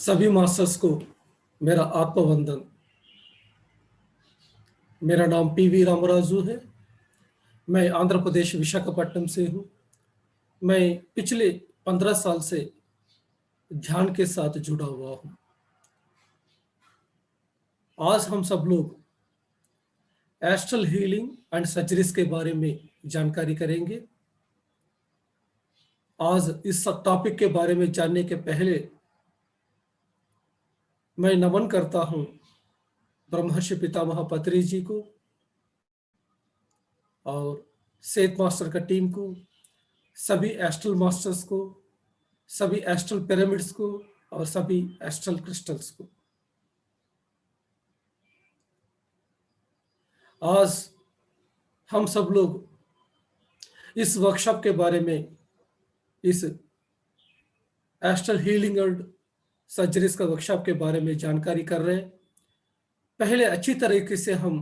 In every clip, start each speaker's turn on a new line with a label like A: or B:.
A: सभी मास्टर्स को मेरा आत्मवंदन। मेरा नाम पीवी रामराजू है। मैं आंध्र प्रदेश विशाखापट्टनम से हूँ। मैं पिछले 15 साल से ध्यान के साथ जुड़ा हुआ हूँ। आज हम सब लोग एस्ट्रल हीलिंग एंड सर्जरीज के बारे में जानकारी करेंगे। आज इस सब टॉपिक के बारे में जानने के पहले मैं नमन करता हूँ ब्रह्मर्षि पितामह पत्री जी को और सेठ मास्टर का टीम को, सभी एस्ट्रल मास्टर्स को, सभी एस्ट्रल पिरामिड्स को और सभी एस्ट्रल क्रिस्टल्स को। आज हम सब लोग इस वर्कशॉप के बारे में, इस एस्ट्रल हीलिंग और सर्जरीज का वर्कशॉप के बारे में जानकारी कर रहे हैं। पहले अच्छी तरीके से हम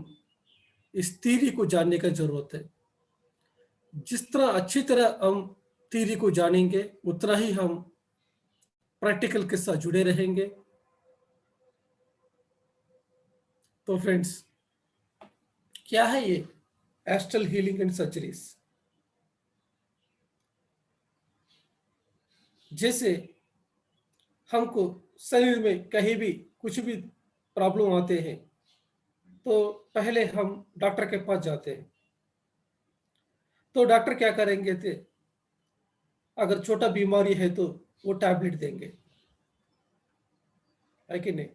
A: इस थ्योरी को जानने का जरूरत है। जिस तरह अच्छी तरह हम थ्योरी को जानेंगे उतना ही हम प्रैक्टिकल के साथ जुड़े रहेंगे। तो फ्रेंड्स, क्या है ये एस्ट्रल हीलिंग एंड सर्जरीज? जैसे हमको शरीर में कहीं भी कुछ भी प्रॉब्लम आते हैं तो पहले हम डॉक्टर के पास जाते हैं। तो डॉक्टर क्या करेंगे थे, अगर छोटा बीमारी है तो वो टैबलेट देंगे, है कि नहीं?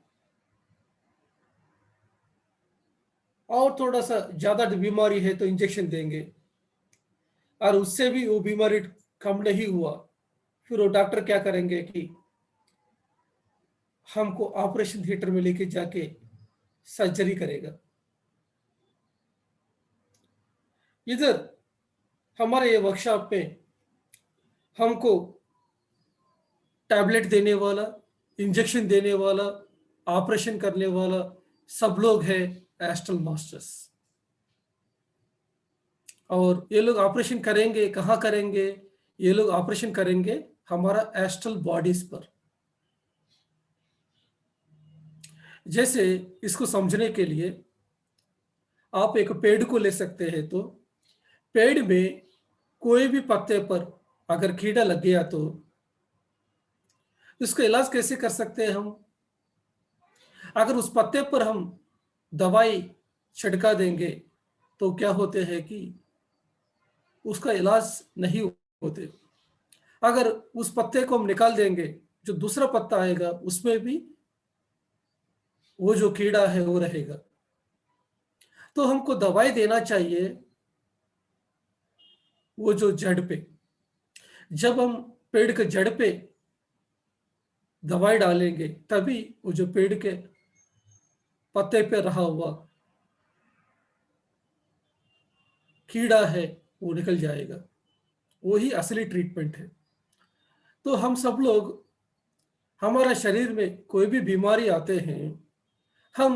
A: और थोड़ा सा ज्यादा बीमारी है तो इंजेक्शन देंगे, और उससे भी वो बीमारी कम नहीं हुआ, फिर वो डॉक्टर क्या करेंगे कि हमको ऑपरेशन थिएटर में लेके जाके सर्जरी करेगा। इधर हमारे ये वर्कशॉप में हमको टैबलेट देने वाला, इंजेक्शन देने वाला, ऑपरेशन करने वाला सब लोग हैं एस्ट्रल मास्टर्स। और ये लोग ऑपरेशन करेंगे, कहाँ करेंगे? ये लोग ऑपरेशन करेंगे हमारा एस्ट्रल बॉडीज पर। जैसे इसको समझने के लिए आप एक पेड़ को ले सकते हैं। तो पेड़ में कोई भी पत्ते पर अगर कीड़ा लग गया तो इसका इलाज कैसे कर सकते हैं हम? अगर उस पत्ते पर हम दवाई छिड़का देंगे तो क्या होते हैं कि उसका इलाज नहीं होते। अगर उस पत्ते को हम निकाल देंगे, जो दूसरा पत्ता आएगा उसमें भी वो जो कीड़ा है वो रहेगा। तो हमको दवाई देना चाहिए वो जो जड़ पे। जब हम पेड़ के जड़ पे दवाई डालेंगे तभी वो जो पेड़ के पत्ते पे रहा हुआ कीड़ा है वो निकल जाएगा। वही असली ट्रीटमेंट है। तो हम सब लोग, हमारा शरीर में कोई भी बीमारी आते हैं, हम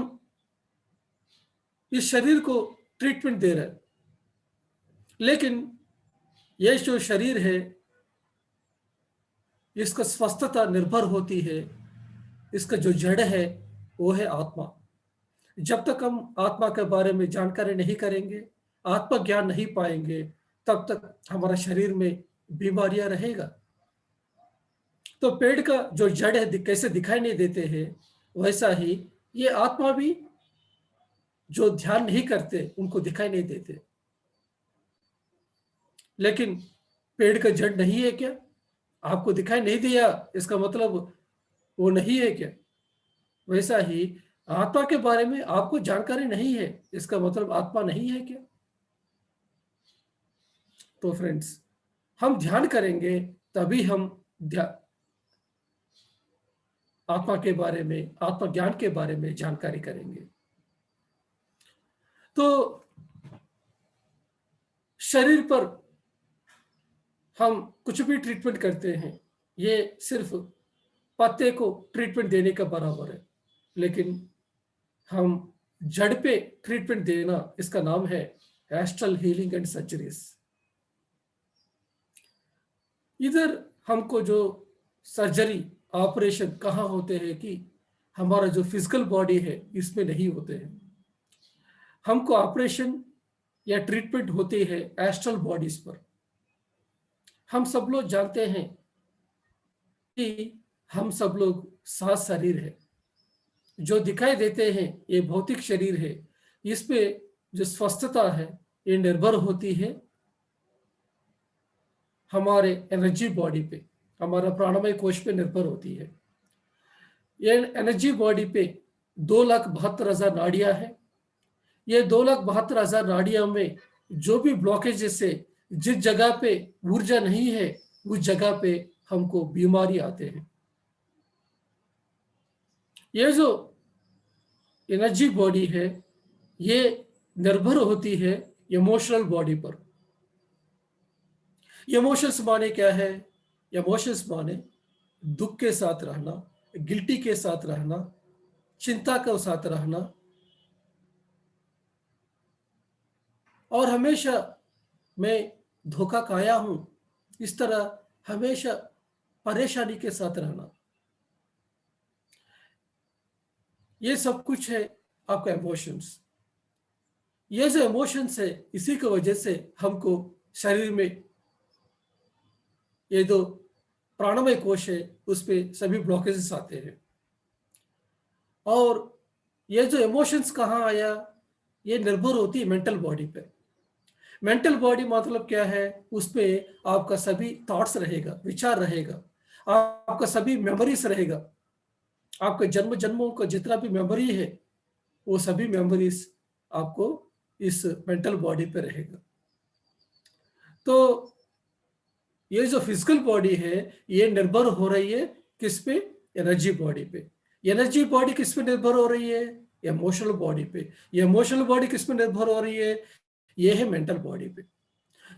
A: इस शरीर को ट्रीटमेंट दे रहे हैं, लेकिन यह जो शरीर है इसका स्वस्थता निर्भर होती है, इसका जो जड़ है वो है आत्मा। जब तक हम आत्मा के बारे में जानकारी नहीं करेंगे, आत्मा ज्ञान नहीं पाएंगे, तब तक हमारा शरीर में बीमारियां रहेगा। तो पेड़ का जो जड़ है कैसे दिखाई नहीं देते हैं, वैसा ही ये आत्मा भी जो ध्यान नहीं करते उनको दिखाई नहीं देते। लेकिन पेड़ का जड़ नहीं है क्या? आपको दिखाई नहीं दिया इसका मतलब वो नहीं है क्या? वैसा ही आत्मा के बारे में आपको जानकारी नहीं है, इसका मतलब आत्मा नहीं है क्या? तो फ्रेंड्स, हम ध्यान करेंगे तभी हम आत्मा के बारे में, आत्मा ज्ञान के बारे में जानकारी करेंगे। तो शरीर पर हम कुछ भी ट्रीटमेंट करते हैं, ये सिर्फ पत्ते को ट्रीटमेंट देने का बराबर है। लेकिन हम जड़ पे ट्रीटमेंट देना, इसका नाम है एस्ट्रल हीलिंग एंड सर्जरीज। इधर हमको जो सर्जरी ऑपरेशन कहाँ होते हैं कि हमारा जो फिजिकल बॉडी है इसमें नहीं होते हैं। हमको ऑपरेशन या ट्रीटमेंट होती है एस्ट्रल बॉडीज पर। हम सब लोग जानते हैं कि हम सब लोग 7 शरीर है जो दिखाई देते हैं, ये भौतिक शरीर है। इस पे जो स्वस्थता है ये निर्भर होती है हमारे एनर्जी बॉडी पे, हमारा प्राणमय कोश पे निर्भर होती है। ये एनर्जी बॉडी पे 2,72,000 नाड़ियां हैं। ये 2,72,000 नाड़ियों में जो भी ब्लॉकेजेस है, जिस जगह पे ऊर्जा नहीं है उस जगह पे हमको बीमारी आते हैं। ये जो एनर्जी बॉडी है ये निर्भर होती है इमोशनल बॉडी पर। इमोशंस माने क्या है? इमोशंस माने दुख के साथ रहना, गिल्टी के साथ रहना, चिंता के साथ रहना, और हमेशा मैं धोखा खाया हूं, इस तरह हमेशा परेशानी के साथ रहना, ये सब कुछ है आपका इमोशंस। ये जो इमोशंस है इसी की वजह से हमको शरीर में ये जो प्राणमय कोश है उस पे सभी ब्लॉकेजेस आते हैं। और ये जो इमोशंस कहाँ आया, ये निर्भर होती है मेंटल बॉडी पे। मेंटल बॉडी मतलब क्या है? उस पे आपका सभी थॉट्स रहेगा, विचार रहेगा, आपका सभी मेमोरीज रहेगा। आपका जन्म जन्मों का जितना भी मेमोरी है वो सभी मेमोरीज आपको इस मेंटल बॉडी पे रहेगा। तो ये जो फिजिकल बॉडी है ये निर्भर हो रही है किस पे? एनर्जी बॉडी पे। एनर्जी बॉडी किस पे निर्भर हो रही है? इमोशनल बॉडी पे। ये इमोशनल बॉडी किस पे निर्भर हो रही है? ये है मेंटल बॉडी पे।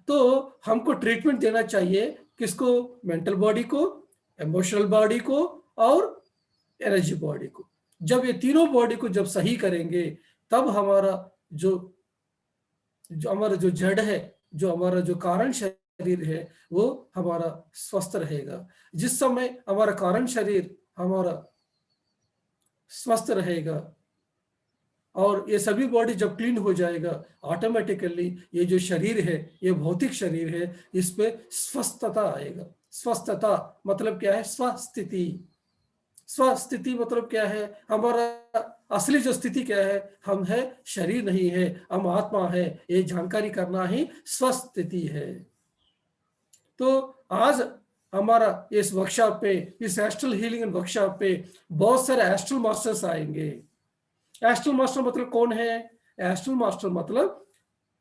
A: तो हमको ट्रीटमेंट देना चाहिए किसको? मेंटल बॉडी को, इमोशनल बॉडी को और एनर्जी बॉडी को। जब ये तीनों बॉडी को जब सही करेंगे तब हमारा जो जो हमारा जो जड़ है, जो हमारा जो कारण शरीर है वो हमारा स्वस्थ रहेगा। जिस समय हमारा कारण शरीर हमारा स्वस्थ रहेगा और ये सभी बॉडी जब क्लीन हो जाएगा, ऑटोमेटिकली ये जो शरीर है, ये भौतिक शरीर है, इस पे स्वस्थता आएगा। स्वस्थता मतलब क्या है? स्वस्थिति। स्वस्थिति मतलब क्या है? हमारा असली जो स्थिति क्या है? हम है शरीर नहीं है, हम आत्मा है, ये जानकारी करना ही स्वस्थिति है। तो आज हमारा इस वर्कशॉप पे, इस एस्ट्रल हीलिंग वर्कशॉप पे बहुत सारे एस्ट्रल मास्टर्स आएंगे। एस्ट्रल मास्टर मतलब कौन है? एस्ट्रल मास्टर मतलब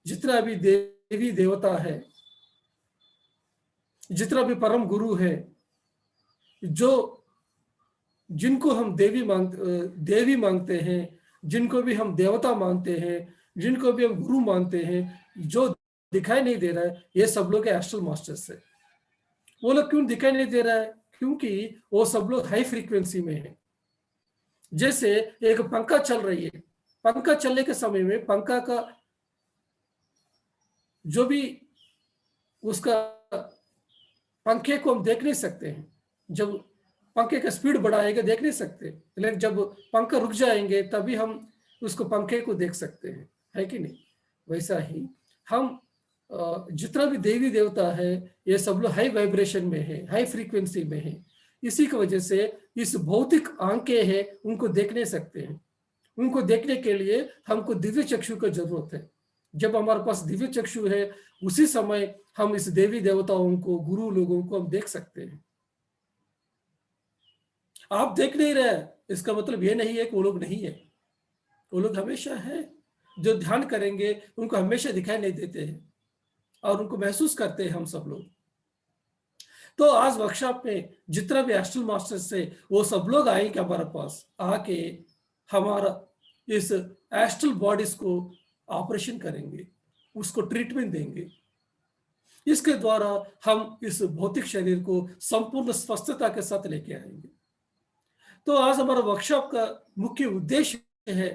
A: जितना भी देवी देवता है, जितना भी परम गुरु है, जो जिनको हम देवी मांगते हैं, जिनको भी हम देवता मानते हैं, जिनको भी हम गुरु मानते हैं, जो दिखाई नहीं दे रहा है, ये सब लोग एस्ट्रल मास्टर्स है। वो लोग क्यों दिखाई नहीं दे रहा है? क्योंकि वो सब लोग हाई फ्रीक्वेंसी में है। जैसे एक पंखा चल रही है, पंखा चलने के समय में पंखा का जो भी उसका पंखे को हम देख नहीं सकते हैं। जब पंखे का स्पीड बढ़ाएगा देख नहीं सकते, लेकिन जब पंखा रुक जाएंगे तभी हम उसको पंखे को देख सकते हैं, है कि नहीं? वैसा ही हम जितना भी देवी देवता है ये सब लोग हाई वाइब्रेशन में है, हाई फ्रीक्वेंसी में है। इसी की वजह से इस भौतिक आंखें हैं उनको देख नहीं सकते हैं। उनको देखने के लिए हमको दिव्य चक्षु की जरूरत है। जब हमारे पास दिव्य चक्षु है उसी समय हम इस देवी देवताओं को, गुरु लोगों को हम देख सकते हैं। आप देख नहीं रहे, इसका मतलब ये नहीं है कि वो लोग नहीं है। वो लोग हमेशा है। जो ध्यान करेंगे उनको हमेशा दिखाई नहीं देते हैं और उनको महसूस करते हैं हम सब लोग। तो आज वर्कशॉप में जितना भी एस्ट्रल मास्टर्स है वो सब लोग आएंगे हमारे पास, आके हमारा इस एस्ट्रल बॉडीज को ऑपरेशन करेंगे, उसको ट्रीटमेंट देंगे। इसके द्वारा हम इस भौतिक शरीर को संपूर्ण स्वस्थता के साथ लेके आएंगे। तो आज हमारा वर्कशॉप का मुख्य उद्देश्य है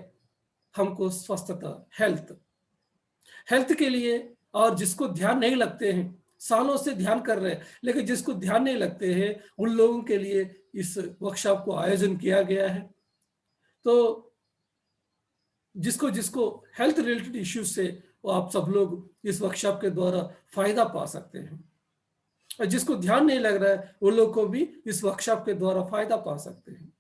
A: हमको स्वस्थता, हेल्थ के लिए। और जिसको ध्यान नहीं लगते हैं, सालों से ध्यान कर रहे हैं, लेकिन जिसको ध्यान नहीं लगते हैं उन लोगों के लिए इस वर्कशॉप को आयोजन किया गया है। तो जिसको जिसको हेल्थ रिलेटेड इश्यूज से, वो आप सब लोग इस वर्कशॉप के द्वारा फायदा पा सकते हैं, और जिसको ध्यान नहीं लग रहा है वो लोग को भी इस वर्कशॉप के द्वारा फायदा पा सकते हैं।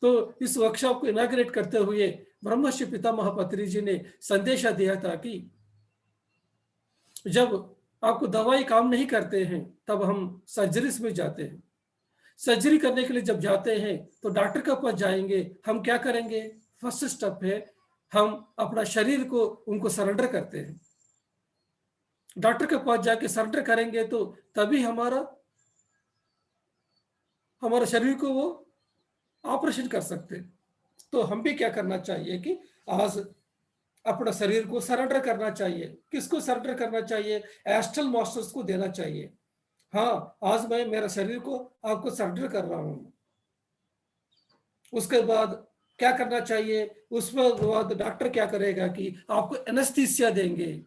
A: तो इस वर्कशॉप को इनाग्रेट करते हुए ब्रह्मर्षि पितामह पत्री जी ने संदेशा दिया था कि जब आपको दवाई काम नहीं करते हैं तब हम सर्जरीज में जाते हैं। सर्जरी करने के लिए जब जाते हैं तो डॉक्टर के पास जाएंगे, हम क्या करेंगे? फर्स्ट स्टेप है हम अपना शरीर को उनको सरेंडर करते हैं। डॉक्टर के पास जाके सरेंडर करेंगे तो तभी हमारा हमारा शरीर को वो ऑपरेशन कर सकते हैं। तो हम भी क्या करना चाहिए कि आज अपना शरीर को सरेंडर करना चाहिए। किसको सरेंडर करना चाहिए? एस्ट्रल मास्टर्स को देना चाहिए। हाँ, आज मैं मेरा शरीर को आपको सरेंडर कर रहा हूं। उसके बाद क्या करना चाहिए? उसके बाद डॉक्टर क्या करेगा कि आपको एनेस्थीसिया देंगे,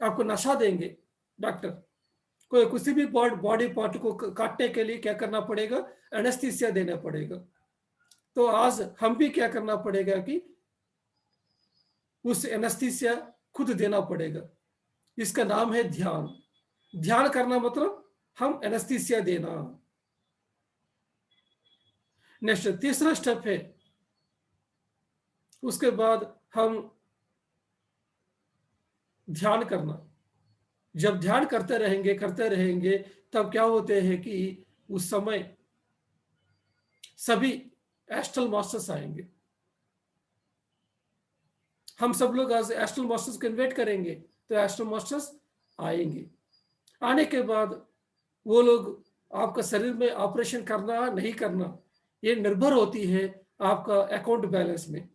A: आपको नशा देंगे। डॉक्टर कोई किसी भी बॉडी पार्ट को काटने के लिए क्या करना पड़ेगा? एनेस्थीसिया देना पड़ेगा। तो आज हम भी क्या करना पड़ेगा कि उस एनेस्थीसिया खुद देना पड़ेगा। इसका नाम है ध्यान। ध्यान करना मतलब हम एनेस्थीसिया देना। नेक्स्ट तीसरा स्टेप है, उसके बाद हम ध्यान करना। जब ध्यान करते रहेंगे तब क्या होते हैं कि उस समय सभी एस्ट्रल मास्टर्स आएंगे। हम सब लोग आज एस्ट्रल मास्टर्स को इन्वाइट करेंगे तो एस्ट्रल मास्टर्स आएंगे। आने के बाद वो लोग आपका शरीर में ऑपरेशन करना नहीं करना ये निर्भर होती है आपका अकाउंट बैलेंस में।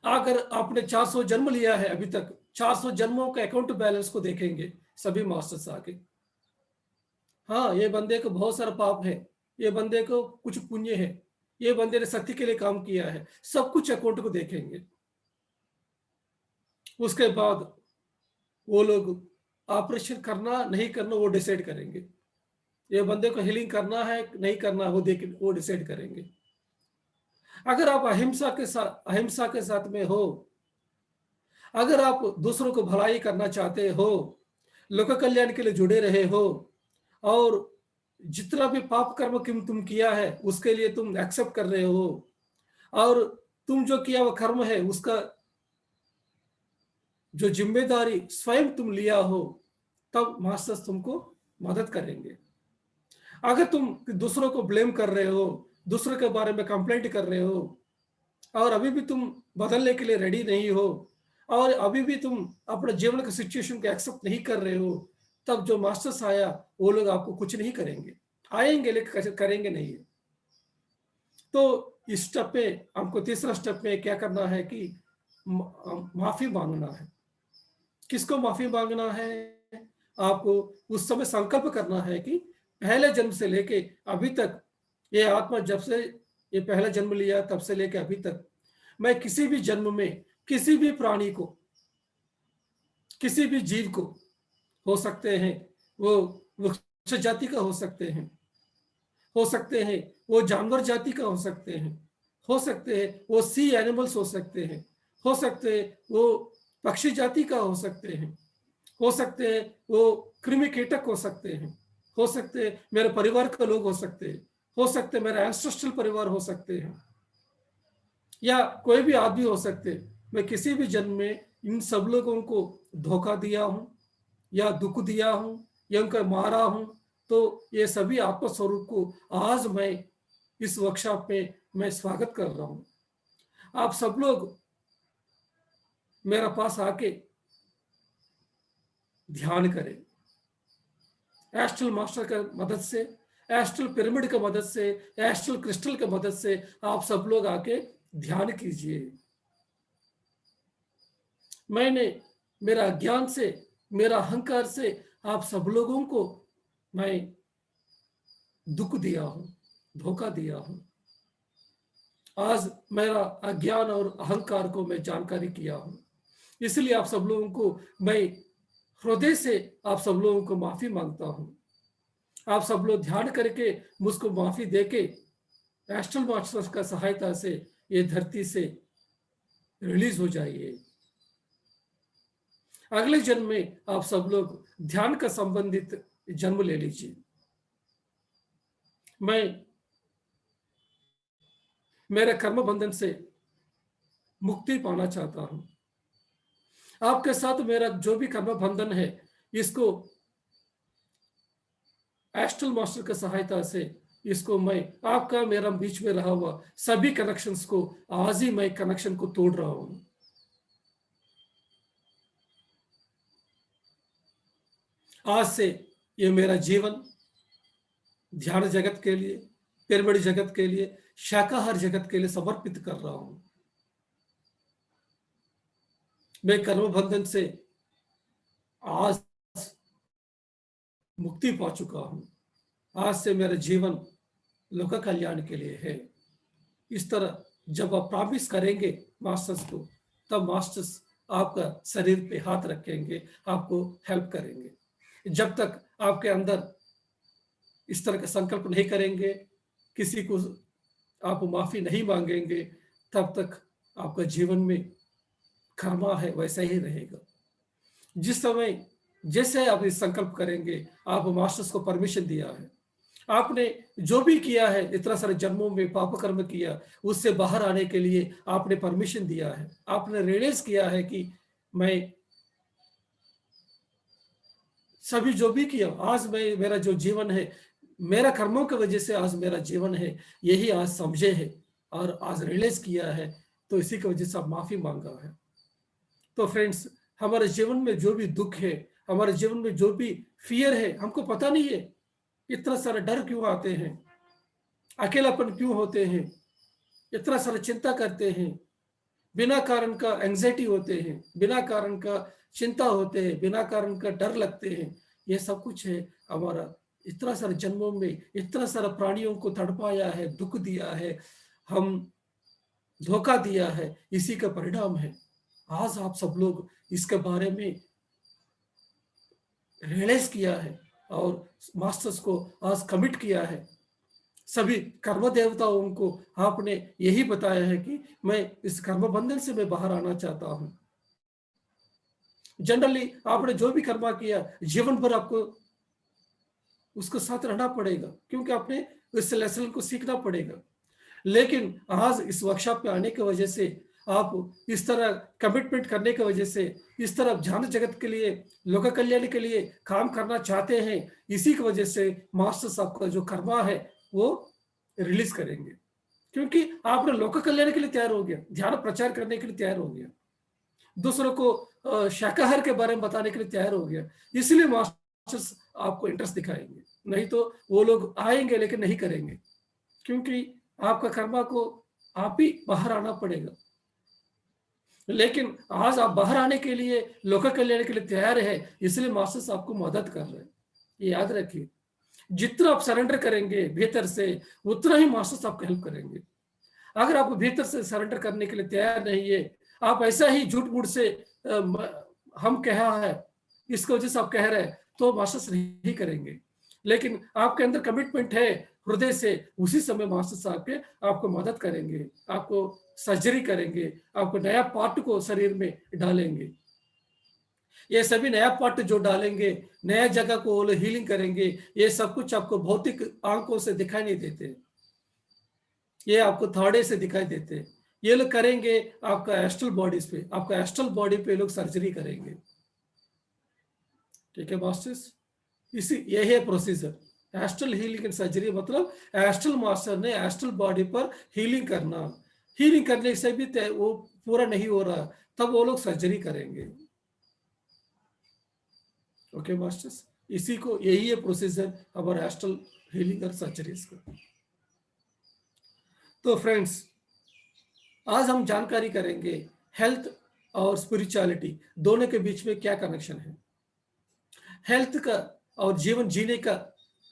A: अगर आपने 400 जन्म लिया है, अभी तक 400 जन्मों के अकाउंट बैलेंस को देखेंगे सभी मास्टर्स आके। हाँ, ये बंदे को बहुत सारा पाप है, ये बंदे को कुछ पुण्य है, ये बंदे ने सत्य के लिए काम किया है, सब कुछ अकाउंट को देखेंगे। उसके बाद वो लोग ऑपरेशन करना नहीं करना वो डिसाइड करेंगे। ये बंदे को हीलिंग करना है नहीं करना वो डिसाइड करेंगे। अगर आप अहिंसा के साथ में हो, अगर आप दूसरों को भलाई करना चाहते हो, लोक कल्याण के लिए जुड़े रहे हो, और जितना भी पाप कर्म तुम किया है उसके लिए तुम एक्सेप्ट कर रहे हो, और तुम जो किया वो कर्म है उसका जो जिम्मेदारी स्वयं तुम लिया हो, तब मास्टर्स तुमको मदद करेंगे। अगर तुम दूसरों को ब्लेम कर रहे हो, दूसरों के बारे में कंप्लेंट कर रहे हो, और अभी भी तुम बदलने के लिए रेडी नहीं हो, और अभी भी तुम अपने जीवन के सिचुएशन को एक्सेप्ट नहीं कर रहे हो, तब जो मास्टर्स आया वो लोग आपको कुछ नहीं करेंगे। आएंगे लेकिन करेंगे नहीं। तो इस स्टेप पे हमको तीसरा स्टेप में क्या करना है कि माफी मांगना है। किसको माफी मांगना है? आपको उस समय संकल्प करना है कि पहले जन्म से लेके अभी तक, ये आत्मा जब से ये पहला जन्म लिया तब से लेके अभी तक, मैं किसी भी जन्म में किसी भी प्राणी को, किसी भी जीव को, हो सकते हैं वो वृक्ष जाति का हो सकते हैं वो जानवर जाति का हो सकते हैं वो सी एनिमल्स हो सकते हैं वो पक्षी जाति का हो सकते हैं वो कृमि कीटक हो सकते हैं मेरे परिवार के लोग हो सकते हैं मेरा एंसेस्ट्रल परिवार हो सकते हैं, या कोई भी आदमी हो सकते हैं। मैं किसी भी जन्म में इन सब लोगों को धोखा दिया हूं या दुख दिया हूं या उनको मारा हूं, तो ये सभी आत्मस्वरूप को आज मैं इस वर्कशॉप में मैं स्वागत कर रहा हूं। आप सब लोग मेरे पास आके ध्यान करें। एस्ट्रल मास्टर की मदद से, एस्ट्रल पिरामिड की मदद से, एस्ट्रल क्रिस्टल की मदद से आप सब लोग आके ध्यान कीजिए। मैंने मेरा ज्ञान से, मेरा अहंकार से आप सब लोगों को मैं दुख दिया हूं, धोखा दिया हूं। आज मेरा अज्ञान और अहंकार को मैं जानकारी किया हूं, इसलिए आप सब लोगों को मैं हृदय से आप सब लोगों को माफी मांगता हूं। आप सब लोग ध्यान करके मुझको माफी देके एस्ट्रल मास्टर्स का सहायता से ये धरती से रिलीज हो जाइए। अगले जन्म में आप सब लोग ध्यान का संबंधित जन्म ले लीजिए। मैं मेरे कर्म बंधन से मुक्ति पाना चाहता हूं। आपके साथ मेरा जो भी कर्म बंधन है, इसको एस्ट्रल मास्टर की सहायता से इसको मैं आपका मेरा बीच में रहा हुआ सभी कनेक्शंस को आज ही मैं कनेक्शन को तोड़ रहा हूं। आज से ये मेरा जीवन ध्यान जगत के लिए, पिरामिड जगत के लिए, शाकाहार जगत के लिए समर्पित कर रहा हूं। मैं कर्म बंधन से आज मुक्ति पा चुका हूं। आज से मेरा जीवन लोक कल्याण के लिए है। इस तरह जब आप प्रॉमिस करेंगे मास्टर्स को, तब मास्टर्स आपका शरीर पे हाथ रखेंगे, आपको हेल्प करेंगे। जब तक आपके अंदर इस तरह का संकल्प नहीं करेंगे, किसी को आप माफी नहीं मांगेंगे, तब तक आपका जीवन में कर्मा है वैसा ही रहेगा। जिस समय जैसे आप इस संकल्प करेंगे, आप मास्टर्स को परमिशन दिया है, आपने जो भी किया है इतना सारे जन्मों में पाप कर्म किया, उससे बाहर आने के लिए आपने परमिशन दिया है। आपने रियलाइज किया है कि मैं सभी जो भी किया, आज मैं मेरा जो जीवन है, मेरा कर्मों की वजह से आज मेरा जीवन है, यही आज समझे है और आज रियलाइज किया है, तो इसी की वजह से आप माफी मांगा है। तो फ्रेंड्स, हमारे जीवन में जो भी दुख है, हमारे जीवन में जो भी फियर है, हमको पता नहीं है इतना सारा डर क्यों आते हैं, अकेलापन क्यों होते हैं, इतना सारा चिंता करते हैं, बिना कारण का एंजाइटी होते हैं, बिना कारण का चिंता होते हैं, बिना कारण का डर लगते हैं। ये सब कुछ है हमारा इतना सारे जन्मों में इतना सारा प्राणियों को तड़पाया है, दुख दिया है, हम धोखा दिया है, इसी का परिणाम है। आज आप सब लोग इसके बारे में रियलाइज किया है और मास्टर्स को आज कमिट किया है। सभी कर्म देवताओं को आपने यही बताया है कि मैं इस कर्म बंधन से मैं बाहर आना चाहता हूं। जनरली आपने जो भी कर्मा किया, जीवन भर आपको उसको साथ रहना पड़ेगा, क्योंकि आपने इस लेसन को सीखना पड़ेगा। लेकिन आज इस वर्कशॉप पे आने की वजह से, आप इस तरह कमिटमेंट करने की वजह से, इस तरह ध्यान जगत के लिए, लोक कल्याण के लिए काम करना चाहते हैं, इसी की वजह से मास्टर्स आपका जो कर्मा है वो रिलीज करेंगे। क्योंकि आपने लोक कल्याण के लिए तैयार हो गया, ध्यान प्रचार करने के लिए तैयार हो गया, दूसरों को शाकाहार के बारे में बताने के लिए तैयार हो गया, इसलिए मास्टर्स आपको इंटरेस्ट दिखाएंगे। नहीं तो वो लोग आएंगे लेकिन नहीं करेंगे, क्योंकि आपका कर्मा को आप ही बाहर आना पड़ेगा। लेकिन आज आप बाहर आने के लिए, लोक कल्याण के लिए तैयार है, इसलिए मास्टर्स आपको मदद कर रहे हैं। ये याद रखिए, जितना आप सरेंडर करेंगे भीतर से, उतना ही मास्टर्स आपको हेल्प करेंगे। अगर आप भीतर से सरेंडर करने के लिए तैयार नहीं है, आप ऐसा ही झूठ मूठ से हम कहा है इसकी वजह से आप कह रहे हैं, तो मास्टर्स नहीं करेंगे। लेकिन आपके अंदर कमिटमेंट है हृदय से, उसी समय मास्टर्स आपके आपको मदद करेंगे, आपको सर्जरी करेंगे, आपको नया पार्ट को शरीर में डालेंगे। ये सभी नया पार्ट जो डालेंगे, नया जगह को हीलिंग करेंगे, ये सब कुछ आपको भौतिक आंखों से दिखाई नहीं देते, ये आपको थर्ड से दिखाई देते हैं। ये लोग करेंगे आपका एस्ट्रल बॉडीज पे, आपका एस्ट्रल बॉडी पे लोग सर्जरी करेंगे। ठीक है मास्टर्स, इसी यही है procedure. Astral healing and surgery मतलब एस्ट्रल मास्टर ने एस्ट्रल बॉडी पर हीलिंग करना, हीलिंग करने से भी वो पूरा नहीं हो रहा, तब वो लोग सर्जरी करेंगे। ओके मास्टर्स, इसी को यही है प्रोसीजर हमारा एस्ट्रल हीलिंग और सर्जरीज का। तो फ्रेंड्स, आज हम जानकारी करेंगे हेल्थ और स्पिरिचुअलिटी दोनों के बीच में क्या कनेक्शन है। हेल्थ का और जीवन जीने का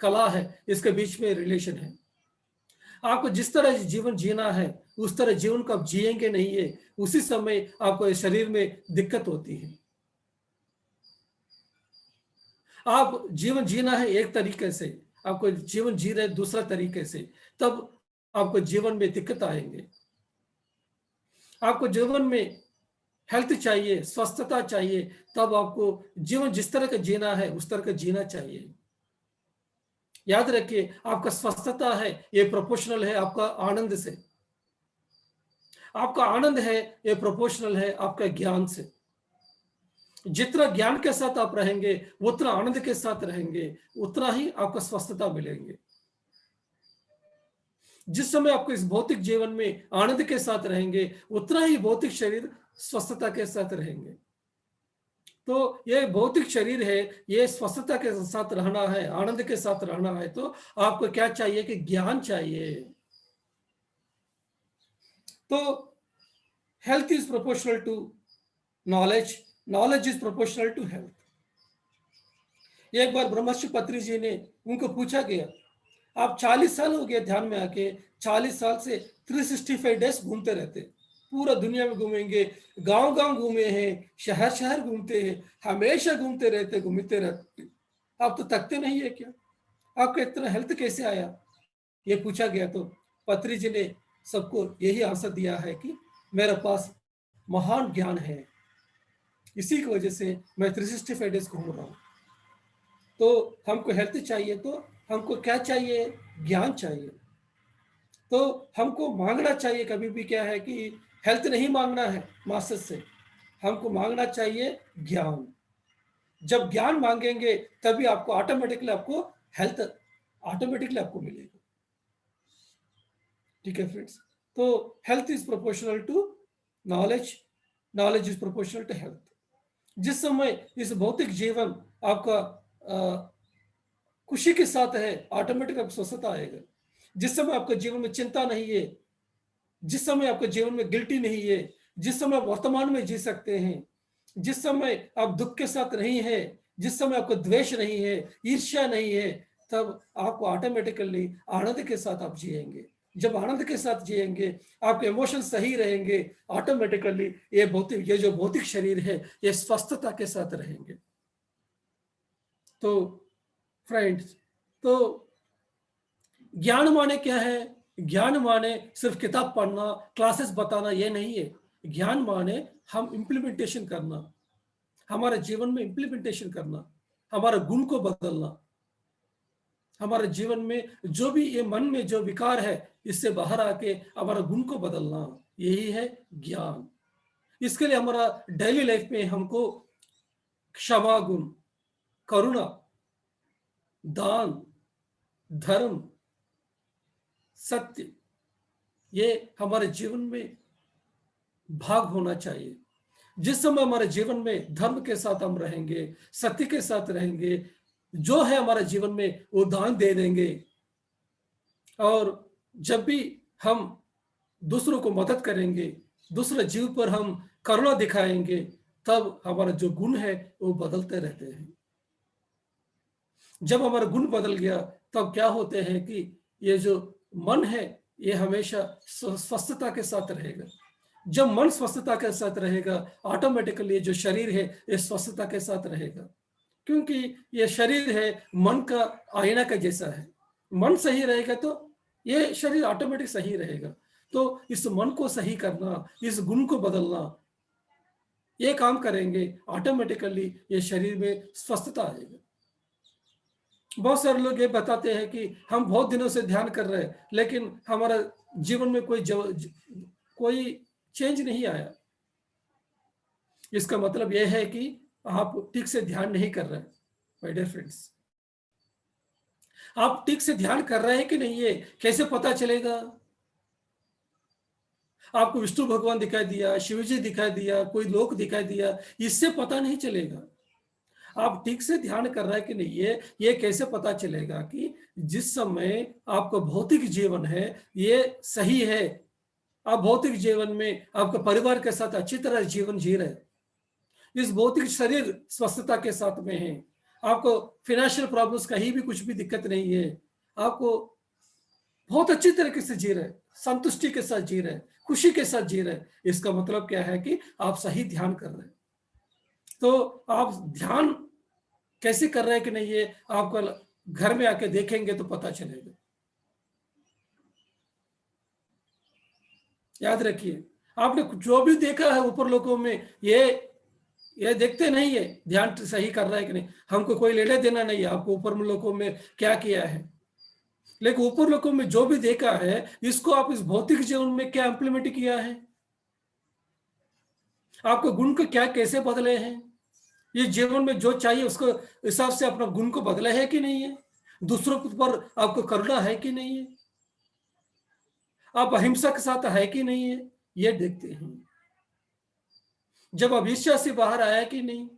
A: कला है, इसके बीच में रिलेशन है। आपको जिस तरह जीवन जीना है उस तरह जीवन को आप जिएंगे नहीं है, उसी समय आपको शरीर में दिक्कत होती है। आप जीवन जीना है एक तरीके से, आपको जीवन जी रहे दूसरा तरीके से, तब आपको जीवन में दिक्कत आएंगे। आपको जीवन में हेल्थ चाहिए, स्वस्थता चाहिए, तब आपको जीवन जिस तरह का जीना है उस तरह का जीना चाहिए। याद रखिए, आपका स्वस्थता है ये प्रोपोर्शनल है आपका आनंद से, आपका आनंद है ये प्रोपोर्शनल है आपका ज्ञान से। जितना ज्ञान के साथ आप रहेंगे, उतना आनंद के साथ रहेंगे, उतना ही आपका स्वस्थता मिलेंगे। जिस समय आपको इस भौतिक जीवन में आनंद के साथ रहेंगे, उतना ही भौतिक शरीर स्वस्थता के साथ रहेंगे। तो ये भौतिक शरीर है, ये स्वस्थता के साथ रहना है, आनंद के साथ रहना है, तो आपको क्या चाहिए कि ज्ञान चाहिए। तो health is proportional to knowledge, knowledge is proportional to health. एक बार ब्रह्मर्षि पत्री जी ने उनको पूछा गया, आप 40 साल हो गए ध्यान में आके, 40 साल से 365 डेज घूमते रहते, पूरा दुनिया में घूमेंगे, गांव गांव घूमे हैं, शहर शहर घूमते हैं, हमेशा घूमते रहते, घूमते रहते, आप तो थकते नहीं है क्या? आपका इतना हेल्थ कैसे आया? ये पूछा गया तो पत्री जी ने सबको यही आंसर दिया है कि मेरे पास महान ज्ञान है, इसी की वजह से मैं 365 डेज घूम रहा हूँ। तो हमको हेल्थ चाहिए तो हमको क्या चाहिए? ज्ञान चाहिए। तो हमको मांगना चाहिए कभी भी, क्या है कि हेल्थ नहीं मांगना है मास्टर से, हमको मांगना चाहिए ज्ञान। जब ज्ञान मांगेंगे तभी आपको ऑटोमेटिकली आपको हेल्थ ऑटोमेटिकली आपको मिलेगा। ठीक है फ्रेंड्स, तो health is proportional to knowledge, knowledge is proportional to health. जिस समय इस भौतिक जीवन आपका खुशी के साथ है, ऑटोमेटिक आपको स्वस्थता आएगा। जिस समय आपके जीवन में चिंता नहीं है, जिस समय आपके जीवन में गिल्टी नहीं है, जिस समय आप वर्तमान में जी सकते हैं, जिस समय आप दुख के साथ नहीं है, जिस समय आपको द्वेष नहीं है, ईर्ष्या नहीं है, तब आपको ऑटोमेटिकली आनंद के साथ आप जिएंगे। जब आनंद के साथ जिएंगे, आपके इमोशन सही रहेंगे, ऑटोमेटिकली ये जो भौतिक शरीर है ये स्वस्थता के साथ रहेंगे। तो फ्रेंड्स, तो ज्ञान माने क्या है? ज्ञान माने सिर्फ किताब पढ़ना, क्लासेस बताना, ये नहीं है। ज्ञान माने हम इम्प्लीमेंटेशन करना, हमारे जीवन में इम्प्लीमेंटेशन करना, हमारे गुण को बदलना, हमारे जीवन में जो भी ये मन में जो विकार है इससे बाहर आके हमारा गुण को बदलना, यही है ज्ञान। इसके लिए हमारा डेली लाइफ में हमको क्षमा गुण, करुणा, दान, धर्म, सत्य, ये हमारे जीवन में भाग होना चाहिए। जिस समय हमारे जीवन में धर्म के साथ हम रहेंगे, सत्य के साथ रहेंगे, जो है हमारे जीवन में वो दान दे देंगे, और जब भी हम दूसरों को मदद करेंगे, दूसरे जीव पर हम करुणा दिखाएंगे, तब हमारा जो गुण है वो बदलते रहते हैं। जब हमारा गुण बदल गया तब क्या होते हैं कि ये जो मन है ये हमेशा स्वस्थता के साथ रहेगा। जब मन स्वस्थता के साथ रहेगा, ऑटोमेटिकली ये जो शरीर है ये स्वस्थता के साथ रहेगा, क्योंकि ये शरीर है मन का आईना का जैसा है। मन सही रहेगा तो ये शरीर ऑटोमेटिक सही रहेगा। तो इस मन को सही करना, इस गुण को बदलना, ये काम करेंगे, ऑटोमेटिकली ये शरीर में स्वस्थता आएगा। बहुत सारे लोग ये बताते हैं कि हम बहुत दिनों से ध्यान कर रहे हैं, लेकिन हमारा जीवन में कोई चेंज नहीं आया। इसका मतलब यह है कि आप ठीक से ध्यान नहीं कर रहे हैं। माय डियर फ्रेंड्स, आप ठीक से ध्यान कर रहे हैं कि नहीं, ये कैसे पता चलेगा? आपको विष्णु भगवान दिखाई दिया, शिव जी दिखाई दिया, कोई लोक दिखाई दिया, इससे पता नहीं चलेगा। आप ठीक से ध्यान कर रहे हैं कि नहीं, ये कैसे पता चलेगा कि जिस समय आपका भौतिक जीवन है ये सही है, आप भौतिक जीवन में आपके परिवार के साथ अच्छी तरह जीवन जी रहे, इस भौतिक शरीर स्वस्थता के साथ में है, आपको फाइनेंशियल प्रॉब्लम्स कहीं भी कुछ भी दिक्कत नहीं है, आपको बहुत अच्छी तरीके से जी रहे, संतुष्टि के साथ जी रहे, खुशी के साथ जी रहे, इसका मतलब क्या है कि आप सही ध्यान कर रहे हैं। तो आप ध्यान कैसे कर रहे हैं कि नहीं, ये आपका घर में आके देखेंगे तो पता चलेगा। याद रखिए, आपने जो भी देखा है ऊपर लोगों में, ये देखते नहीं है ध्यान सही कर रहा है कि नहीं। हमको कोई लेने देना नहीं है आपको ऊपर लोगों में क्या किया है, लेकिन ऊपर लोगों में जो भी देखा है, इसको आप इस भौतिक जीवन में क्या इंप्लीमेंट किया है, आपके गुण को क्या कैसे बदले हैं, ये जीवन में जो चाहिए उसको हिसाब से अपना गुण को बदला है कि नहीं है, दूसरों पर आपको करुणा है कि नहीं है, आप अहिंसा के साथ है कि नहीं है, ये देखते हैं। जब आप ईर्ष्या से बाहर आया कि नहीं,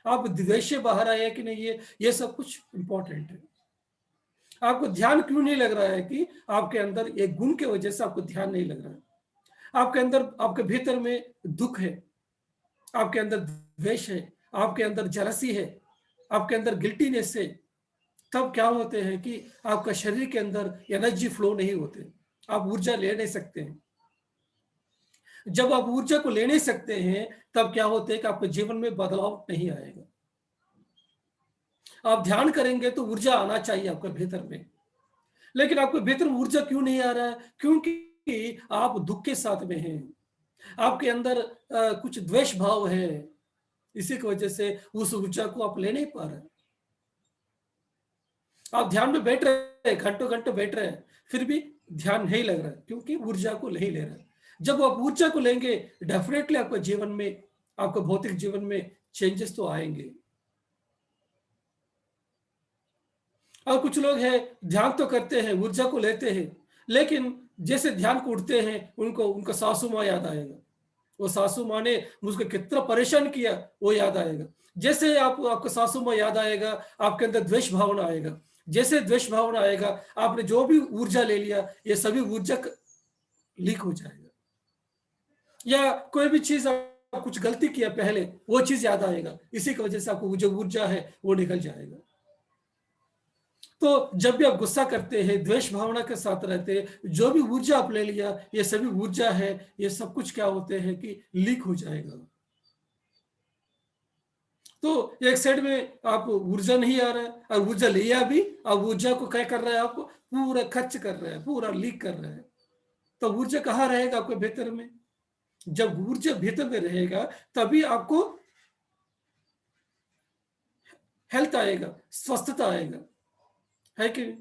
A: आप द्वेष से बाहर आया कि नहीं, ये सब कुछ इंपॉर्टेंट है। आपको ध्यान क्यों नहीं लग रहा है कि आपके अंदर एक गुण की वजह से आपको ध्यान नहीं लग रहा है, आपके अंदर आपके भीतर में दुख है, आपके अंदर द्वेष है, आपके अंदर जलसी है, आपके अंदर गिल्टीनेस है, तब क्या होते हैं कि आपका शरीर के अंदर एनर्जी फ्लो नहीं होते, आप ऊर्जा ले नहीं सकते हैं। जब आप ऊर्जा को ले नहीं सकते हैं, तब क्या होते हैं कि आपके जीवन में बदलाव नहीं आएगा। आप ध्यान करेंगे तो ऊर्जा आना चाहिए आपके भीतर में, लेकिन आपके भीतर ऊर्जा क्यों नहीं आ रहा है, क्योंकि आप दुख के साथ में हैं, आपके अंदर कुछ द्वेष भाव है, इसी की वजह से उस ऊर्जा को आप ले नहीं पा रहे। आप ध्यान में बैठ रहे हैं, घंटों घंटों बैठ रहे हैं, फिर भी ध्यान नहीं लग रहा है, क्योंकि ऊर्जा को नहीं ले रहे। जब आप ऊर्जा को लेंगे, डेफिनेटली आपके जीवन में, आपके भौतिक जीवन में चेंजेस तो आएंगे। और कुछ लोग हैं ध्यान तो करते हैं, ऊर्जा को लेते हैं, लेकिन जैसे ध्यान को उठते हैं, उनको उनका सासू माँ याद आएगा, वो सासू माँ ने मुझको कितना परेशान किया वो याद आएगा। जैसे आपको सासू माँ याद आएगा, आपके अंदर द्वेष भावना आएगा, जैसे द्वेष भावना आएगा, आपने जो भी ऊर्जा ले लिया, ये सभी ऊर्जा लीक हो जाएगा। या कोई भी चीज आप कुछ गलती किया पहले, वो चीज याद आएगा, इसी की वजह से आपको जो ऊर्जा है वो निकल जाएगा। तो जब भी आप गुस्सा करते हैं, द्वेष भावना के साथ रहते हैं, जो भी ऊर्जा आप ले लिया, ये सभी ऊर्जा है, ये सब कुछ क्या होते हैं कि लीक हो जाएगा। तो एक साइड में आप ऊर्जा नहीं आ रहा है, और ऊर्जा लिया भी, अब ऊर्जा को क्या कर रहा है, आपको पूरा खर्च कर रहा है, पूरा लीक कर रहा है। तो ऊर्जा कहाँ रहेगा आपके भीतर में? जब ऊर्जा भीतर में रहेगा, तभी आपको हेल्थ आएगा, स्वस्थता आएगा, है कि नहीं?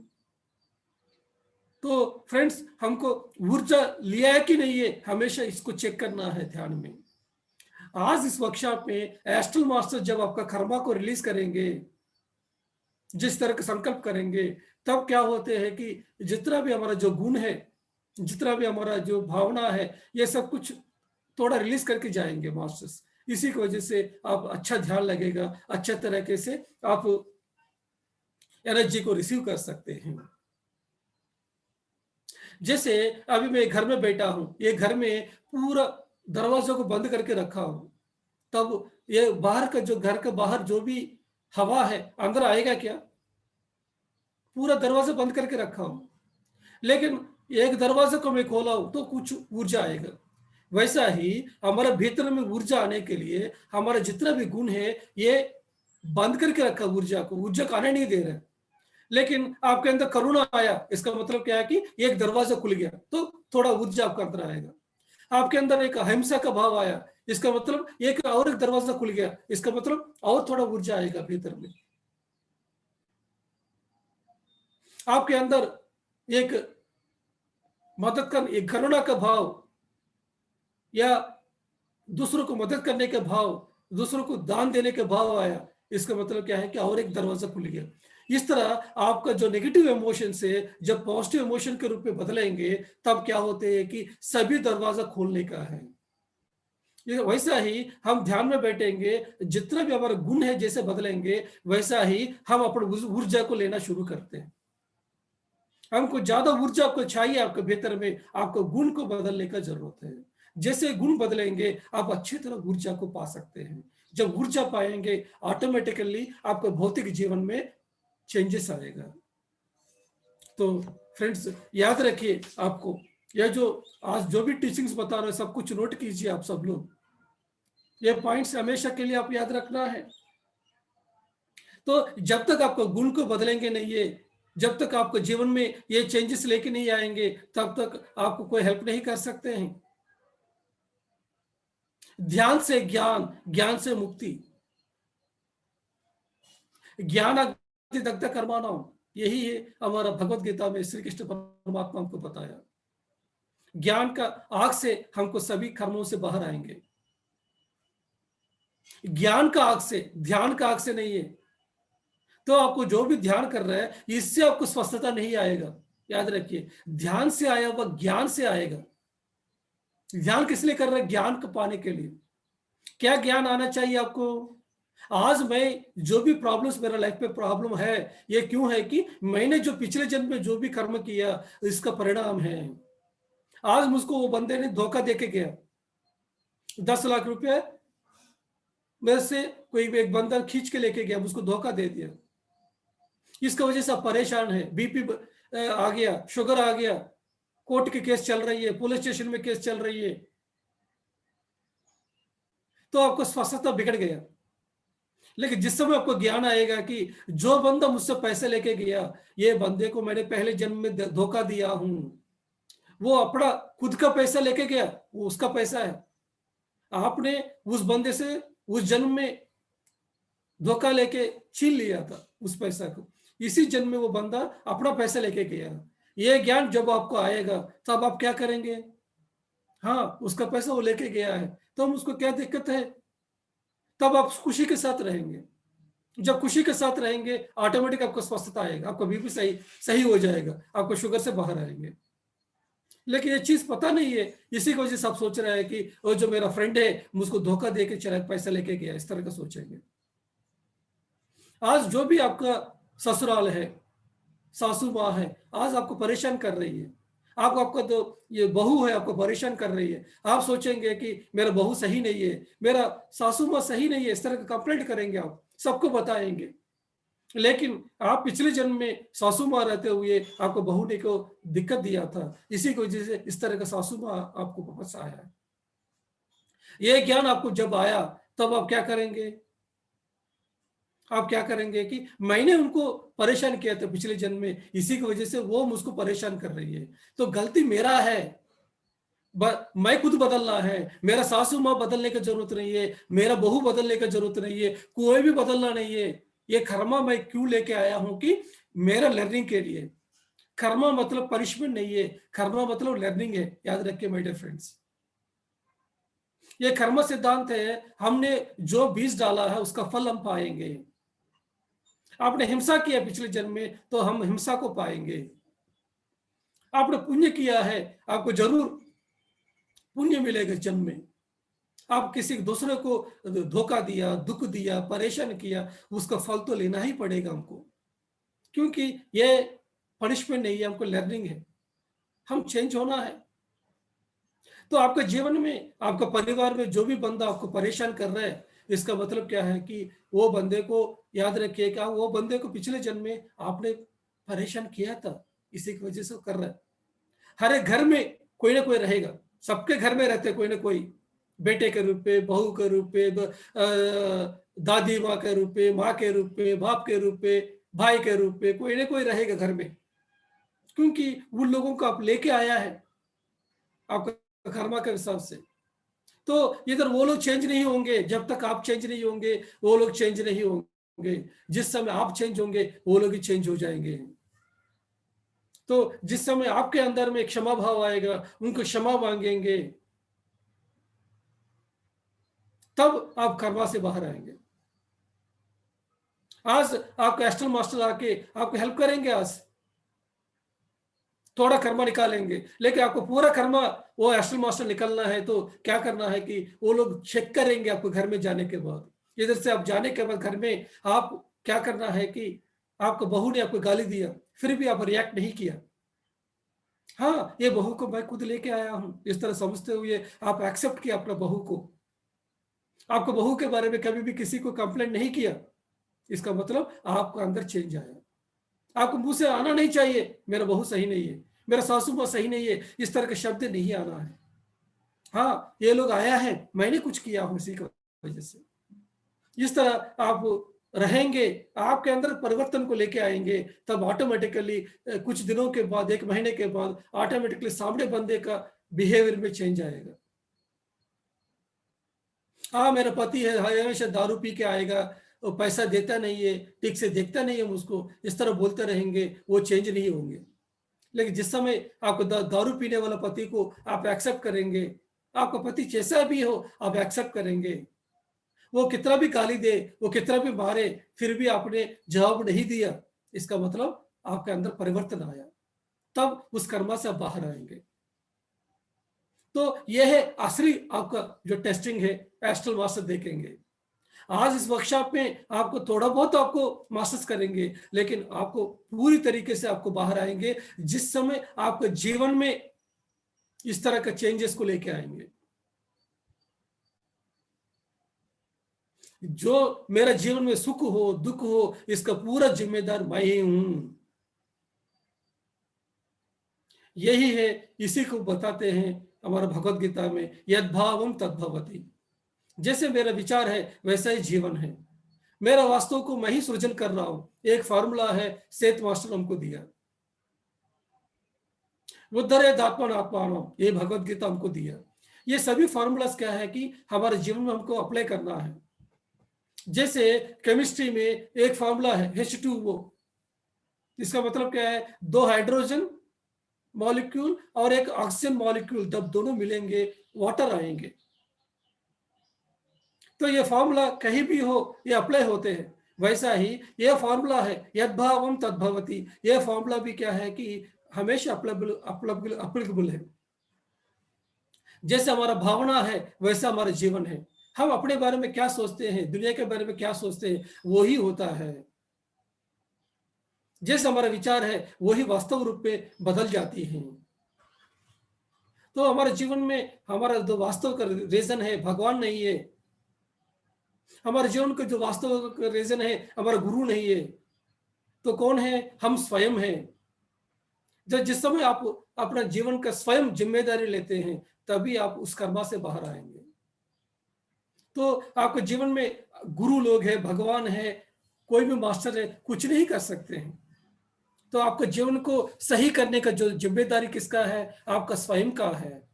A: तो फ्रेंड्स, हमको ऊर्जा लिया है कि नहीं है, हमेशा इसको चेक करना है ध्यान में। आज इस वर्कशॉप में एस्ट्रल मास्टर जब आपका कर्मा को रिलीज करेंगे, जिस तरह का संकल्प करेंगे, तब क्या होते हैं कि जितना भी हमारा जो गुण है, जितना भी हमारा जो भावना है, ये सब कुछ थोड़ा रिलीज करके जाएंगे मास्टर्स। इसी की वजह से आप अच्छा ध्यान लगेगा, अच्छे तरीके से आप एनर्जी को रिसीव कर सकते हैं। जैसे अभी मैं घर में बैठा हूं, ये घर में पूरा दरवाजों को बंद करके रखा हूं, तब ये बाहर का जो घर के बाहर जो भी हवा है अंदर आएगा क्या? पूरा दरवाजा बंद करके रखा हूं, लेकिन एक दरवाजे को मैं खोला हूं तो कुछ ऊर्जा आएगा। वैसा ही हमारे भीतर में ऊर्जा आने के लिए हमारा जितना भी गुण है, ये बंद करके रखा ऊर्जा को आने नहीं दे रहा है। लेकिन आपके अंदर करुणा आया, इसका मतलब क्या है कि एक दरवाजा खुल गया, तो थोड़ा ऊर्जा आपका अंदर आएगा। आपके अंदर एक अहिंसा का भाव आया, इसका मतलब एक दरवाजा खुल गया, इसका मतलब और थोड़ा ऊर्जा आएगा भीतर में। आपके अंदर एक एक करुणा का भाव, या दूसरों को मदद करने का भाव, दूसरों को दान देने का भाव आया, इसका मतलब क्या है कि और एक दरवाजा खुल गया। इस तरह आपका जो नेगेटिव इमोशन से जब पॉजिटिव इमोशन के रूप में बदलेंगे, तब क्या होते हैं कि सभी दरवाजा खोलने का है। ये वैसा ही हम ध्यान में बैठेंगे, जितना भी हमारा गुण है जैसे बदलेंगे, वैसा ही हम अपनी ऊर्जा को लेना शुरू करते हैं। हमको ज्यादा ऊर्जा आपको चाहिए, आपके भीतर में आपको गुण को बदलने का जरूरत है। जैसे गुण बदलेंगे, आप अच्छी तरह ऊर्जा को पा सकते हैं। जब ऊर्जा पाएंगे, ऑटोमेटिकली आपके भौतिक जीवन में चेंजेस आएगा। तो फ्रेंड्स, याद रखिए, आपको यह जो आज जो भी टीचिंग्स बता रहे हैं, सब कुछ नोट कीजिए आप सब लोग, ये पॉइंट्स हमेशा के लिए आप याद रखना है। तो जब तक आपको गुण को बदलेंगे नहीं ये, जब तक आपको जीवन में ये चेंजेस लेके नहीं आएंगे, तब तक आपको कोई हेल्प नहीं कर सकते हैं। ध्यान से ज्ञान, ज्ञान से मुक्ति। ज्ञानाग्नि दग्ध कर्माणो, यही है हमारा भगवत गीता में श्री कृष्ण परमात्मा हमको बताया। ज्ञान का आग से हमको सभी कर्मों से बाहर आएंगे। ज्ञान का आग से, ध्यान का आग से नहीं है। तो आपको जो भी ध्यान कर रहा है, इससे आपको स्वस्थता नहीं आएगा। याद रखिए, ध्यान से आया हुआ ज्ञान से आएगा। ध्यान किस लिए कर रहे हैं? ज्ञान को पाने के लिए। क्या ज्ञान आना चाहिए आपको? आज मैं जो भी प्रॉब्लम्स मेरा लाइफ में प्रॉब्लम है, ये क्यों है कि मैंने जो पिछले जन्म में जो भी कर्म किया, इसका परिणाम है। आज मुझको वो बंदे ने धोखा देके गया, 10 लाख रुपए मेरे से कोई एक बंदा खींच के लेके गया, मुझको धोखा दे दिया। इसका वजह से आप परेशान है, बीपी आ गया, शुगर आ गया, कोर्ट की केस चल रही है, पुलिस स्टेशन में केस चल रही है, तो आपको स्वस्थता बिगड़ गया। लेकिन जिस समय आपको ज्ञान आएगा कि जो बंदा मुझसे पैसे लेके गया, ये बंदे को मैंने पहले जन्म में धोखा दिया हूं, वो अपना खुद का पैसा लेके गया, वो उसका पैसा है। आपने उस बंदे से उस जन्म में धोखा लेके छीन लिया था उस पैसा को, इसी जन्म में वो बंदा अपना पैसा लेके गया। ये ज्ञान जब आपको आएगा, तब आप क्या करेंगे? हाँ, उसका पैसा वो लेके गया है, तो हम उसको क्या दिक्कत है? तब आप खुशी के साथ रहेंगे। जब खुशी के साथ रहेंगे, ऑटोमेटिक आपको स्वस्थता आएगा, आपका बीपी सही सही हो जाएगा, आपको शुगर से बाहर आएंगे। लेकिन ये चीज पता नहीं है, इसी की वजह से आप सोच रहे हैं कि वो जो मेरा फ्रेंड है मुझको धोखा दे के चला, पैसा लेके गया, इस तरह का सोचेंगे। आज जो भी आपका ससुराल है, सासू माँ है, आज आपको परेशान कर रही है, आपका तो ये बहू है आपको परेशान कर रही है, आप सोचेंगे कि मेरा बहू सही नहीं है, मेरा सासू माँ सही नहीं है, इस तरह का कंप्लेंट करेंगे, आप सबको बताएंगे। लेकिन आप पिछले जन्म में सासू माँ रहते हुए आपको बहू ने को दिक्कत दिया था, इसी की वजह से इस तरह का सासू माँ आपको वापस आया है। ये ज्ञान आपको जब आया, तब आप क्या करेंगे? आप क्या करेंगे कि मैंने उनको परेशान किया था पिछले जन्म में, इसी की वजह से वो मुझको परेशान कर रही है, तो गलती मेरा है। मैं खुद बदलना है, मेरा सासू माँ बदलने की जरूरत नहीं है, मेरा बहू बदलने की जरूरत नहीं है, कोई भी बदलना नहीं है। ये कर्मा मैं क्यों लेके आया हूं कि मेरा लर्निंग के लिए। कर्मा मतलब पनिशमेंट नहीं है, कर्मा मतलब लर्निंग है। याद रखिए माय डियर फ्रेंड्स, ये कर्म सिद्धांत है। हमने जो बीज डाला है उसका फल हम पाएंगे। आपने हिंसा किया पिछले जन्म में, तो हम हिंसा को पाएंगे। आपने पुण्य किया है, आपको जरूर पुण्य मिलेगा जन्म में। आप किसी दूसरे को धोखा दिया, दुख दिया, परेशान किया, उसका फल तो लेना ही पड़ेगा हमको, क्योंकि ये पनिशमेंट नहीं है, हमको लर्निंग है, हम चेंज होना है। तो आपके जीवन में, आपका परिवार में जो भी बंदा आपको परेशान कर रहा है, इसका मतलब क्या है कि वो बंदे को, याद रखिए क्या, वो बंदे को पिछले जन्म में आपने परेशान किया था, इसी की वजह से वो कर रहा है। हर एक घर में कोई ना कोई रहेगा, सबके घर में रहते कोई ना कोई, बेटे के रूप में, बहू के रूप में, दादी माँ के रूप में, माँ के रूप में, बाप के रूप में, भाई के रूप में, कोई ना कोई रहेगा घर में, क्योंकि उन लोगों को आप लेके आया है आपका कर्मा के हिसाब से। तो इधर वो लोग चेंज नहीं होंगे जब तक आप चेंज नहीं होंगे, वो लोग चेंज नहीं होंगे। जिस समय आप चेंज होंगे, वो लोग ही चेंज हो जाएंगे। तो जिस समय आपके अंदर में क्षमा भाव आएगा, उनको क्षमा मांगेंगे, तब आप कर्मा से बाहर आएंगे। आज आपको एस्ट्रल मास्टर आके आपको हेल्प करेंगे, आज थोड़ा कर्मा निकालेंगे, लेकिन आपको पूरा कर्मा वो एस्ट्रल मास्टर निकलना है, तो क्या करना है कि वो लोग चेक करेंगे आपको घर में जाने के बाद। इधर से आप जाने के बाद घर में आप क्या करना है कि आपको बहू ने आपको गाली दिया, फिर भी आप रिएक्ट नहीं किया। हाँ, ये बहू को मैं खुद लेके आया हूं, इस तरह समझते हुए आप एक्सेप्ट किया अपना बहू को। आपको बहू के बारे में कभी भी किसी को कंप्लेंट नहीं किया, इसका मतलब आपको अंदर चेंज आया। आपको मुंह से आना नहीं चाहिए मेरा बहू सही नहीं है, मेरा सासू माँ सही नहीं है, इस तरह के शब्द नहीं आना है। हाँ, ये लोग आया है, मैंने कुछ किया हूं इसी की वजह से। इस तरह आप रहेंगे, आपके अंदर परिवर्तन को लेके आएँगे, तब ऑटोमैटिकली कुछ दिनों के बाद, 1 महीने के बाद ऑटोमैटिकली सामने बंदे का बिहेवियर में चेंज आएगा। हाँ, मेरा पति है, हमेशा दारू पी के आएगा, वो पैसा देता नहीं है, ठीक से देखता नहीं है मुझको, इस तरह बोलते रहेंगे, वो चेंज नहीं होंगे। लेकिन जिस समय आपको दारू पीने वाला पति को आप एक्सेप्ट करेंगे, आपका पति जैसा भी हो, आप एक्सेप्ट करेंगे। वो कितना भी गाली दे, वो कितना भी मारे, फिर भी आपने जवाब नहीं दिया, इसका मतलब आपके अंदर परिवर्तन आया। तब उस कर्मा से आप बाहर आएँगे। तो ये है असली आपका जो टेस्टिंग है, एस्ट्रल मास्टर देखेंगे। आज इस वर्कशॉप में आपको थोड़ा बहुत आपको मास्टर्स करेंगे, लेकिन आपको पूरी तरीके से आपको बाहर आएँगे, जिस समय आपके जीवन में इस तरह का चेंजेस को लेके आएँगे। जो मेरा जीवन में सुख हो, दुःख हो, इसका पूरा ज़िम्मेदार मैं ही हूँ। यही है, इसी को बताते हैं हमारा भगवद गीता में, यद्भावम तद्भवति। जैसे मेरा विचार है, वैसा ही जीवन है। मेरा वास्तव को मैं ही सृजन कर रहा हूँ। एक फ़ॉर्मूला है, सेठ मास्टर हमको दिया। उद्धरेद आत्मनात्मानम्, ये भगवद गीता हमको दिया। ये सभी फ़ॉर्मूलाज़ क्या है कि हमारे जीवन में हमको अप्लाई करना है। जैसे केमिस्ट्री में एक फ़ॉर्मूला है H2O, इसका मतलब क्या है? 2 हाइड्रोजन मॉलिक्यूल और एक ऑक्सीजन मॉलिक्यूल जब दोनों मिलेंगे, वाटर आएँगे। तो ये फ़ॉर्मूला कहीं भी हो, ये अप्लाई होते हैं। वैसा ही ये फ़ॉर्मूला है, यद्भावम तद्भवति। ये फ़ॉर्मूला भी क्या है कि हमेशा एप्लीकेबल है। जैसे हमारा भावना है, वैसा हमारा जीवन है। हम अपने बारे में क्या सोचते हैं, दुनिया के बारे में क्या सोचते हैं, वो ही होता है। जैसे हमारा विचार है, वही वास्तव रूप में बदल जाती हैं। तो हमारे जीवन में हमारा जो वास्तव का रीज़न है, भगवान नहीं है। हमारे जीवन का जो वास्तव का रीज़न है, हमारा गुरु नहीं है। तो कौन है? हम स्वयं हैं। जब जिस समय आप अपना जीवन का स्वयं ज़िम्मेदारी लेते हैं, तभी आप उस कर्मा से बाहर आएँगे। तो आपके जीवन में गुरु लोग हैं, भगवान है, कोई भी मास्टर है, कुछ नहीं कर सकते हैं। तो आपके जीवन को सही करने का जो ज़िम्मेदारी किसका है? आपका स्वयं का है।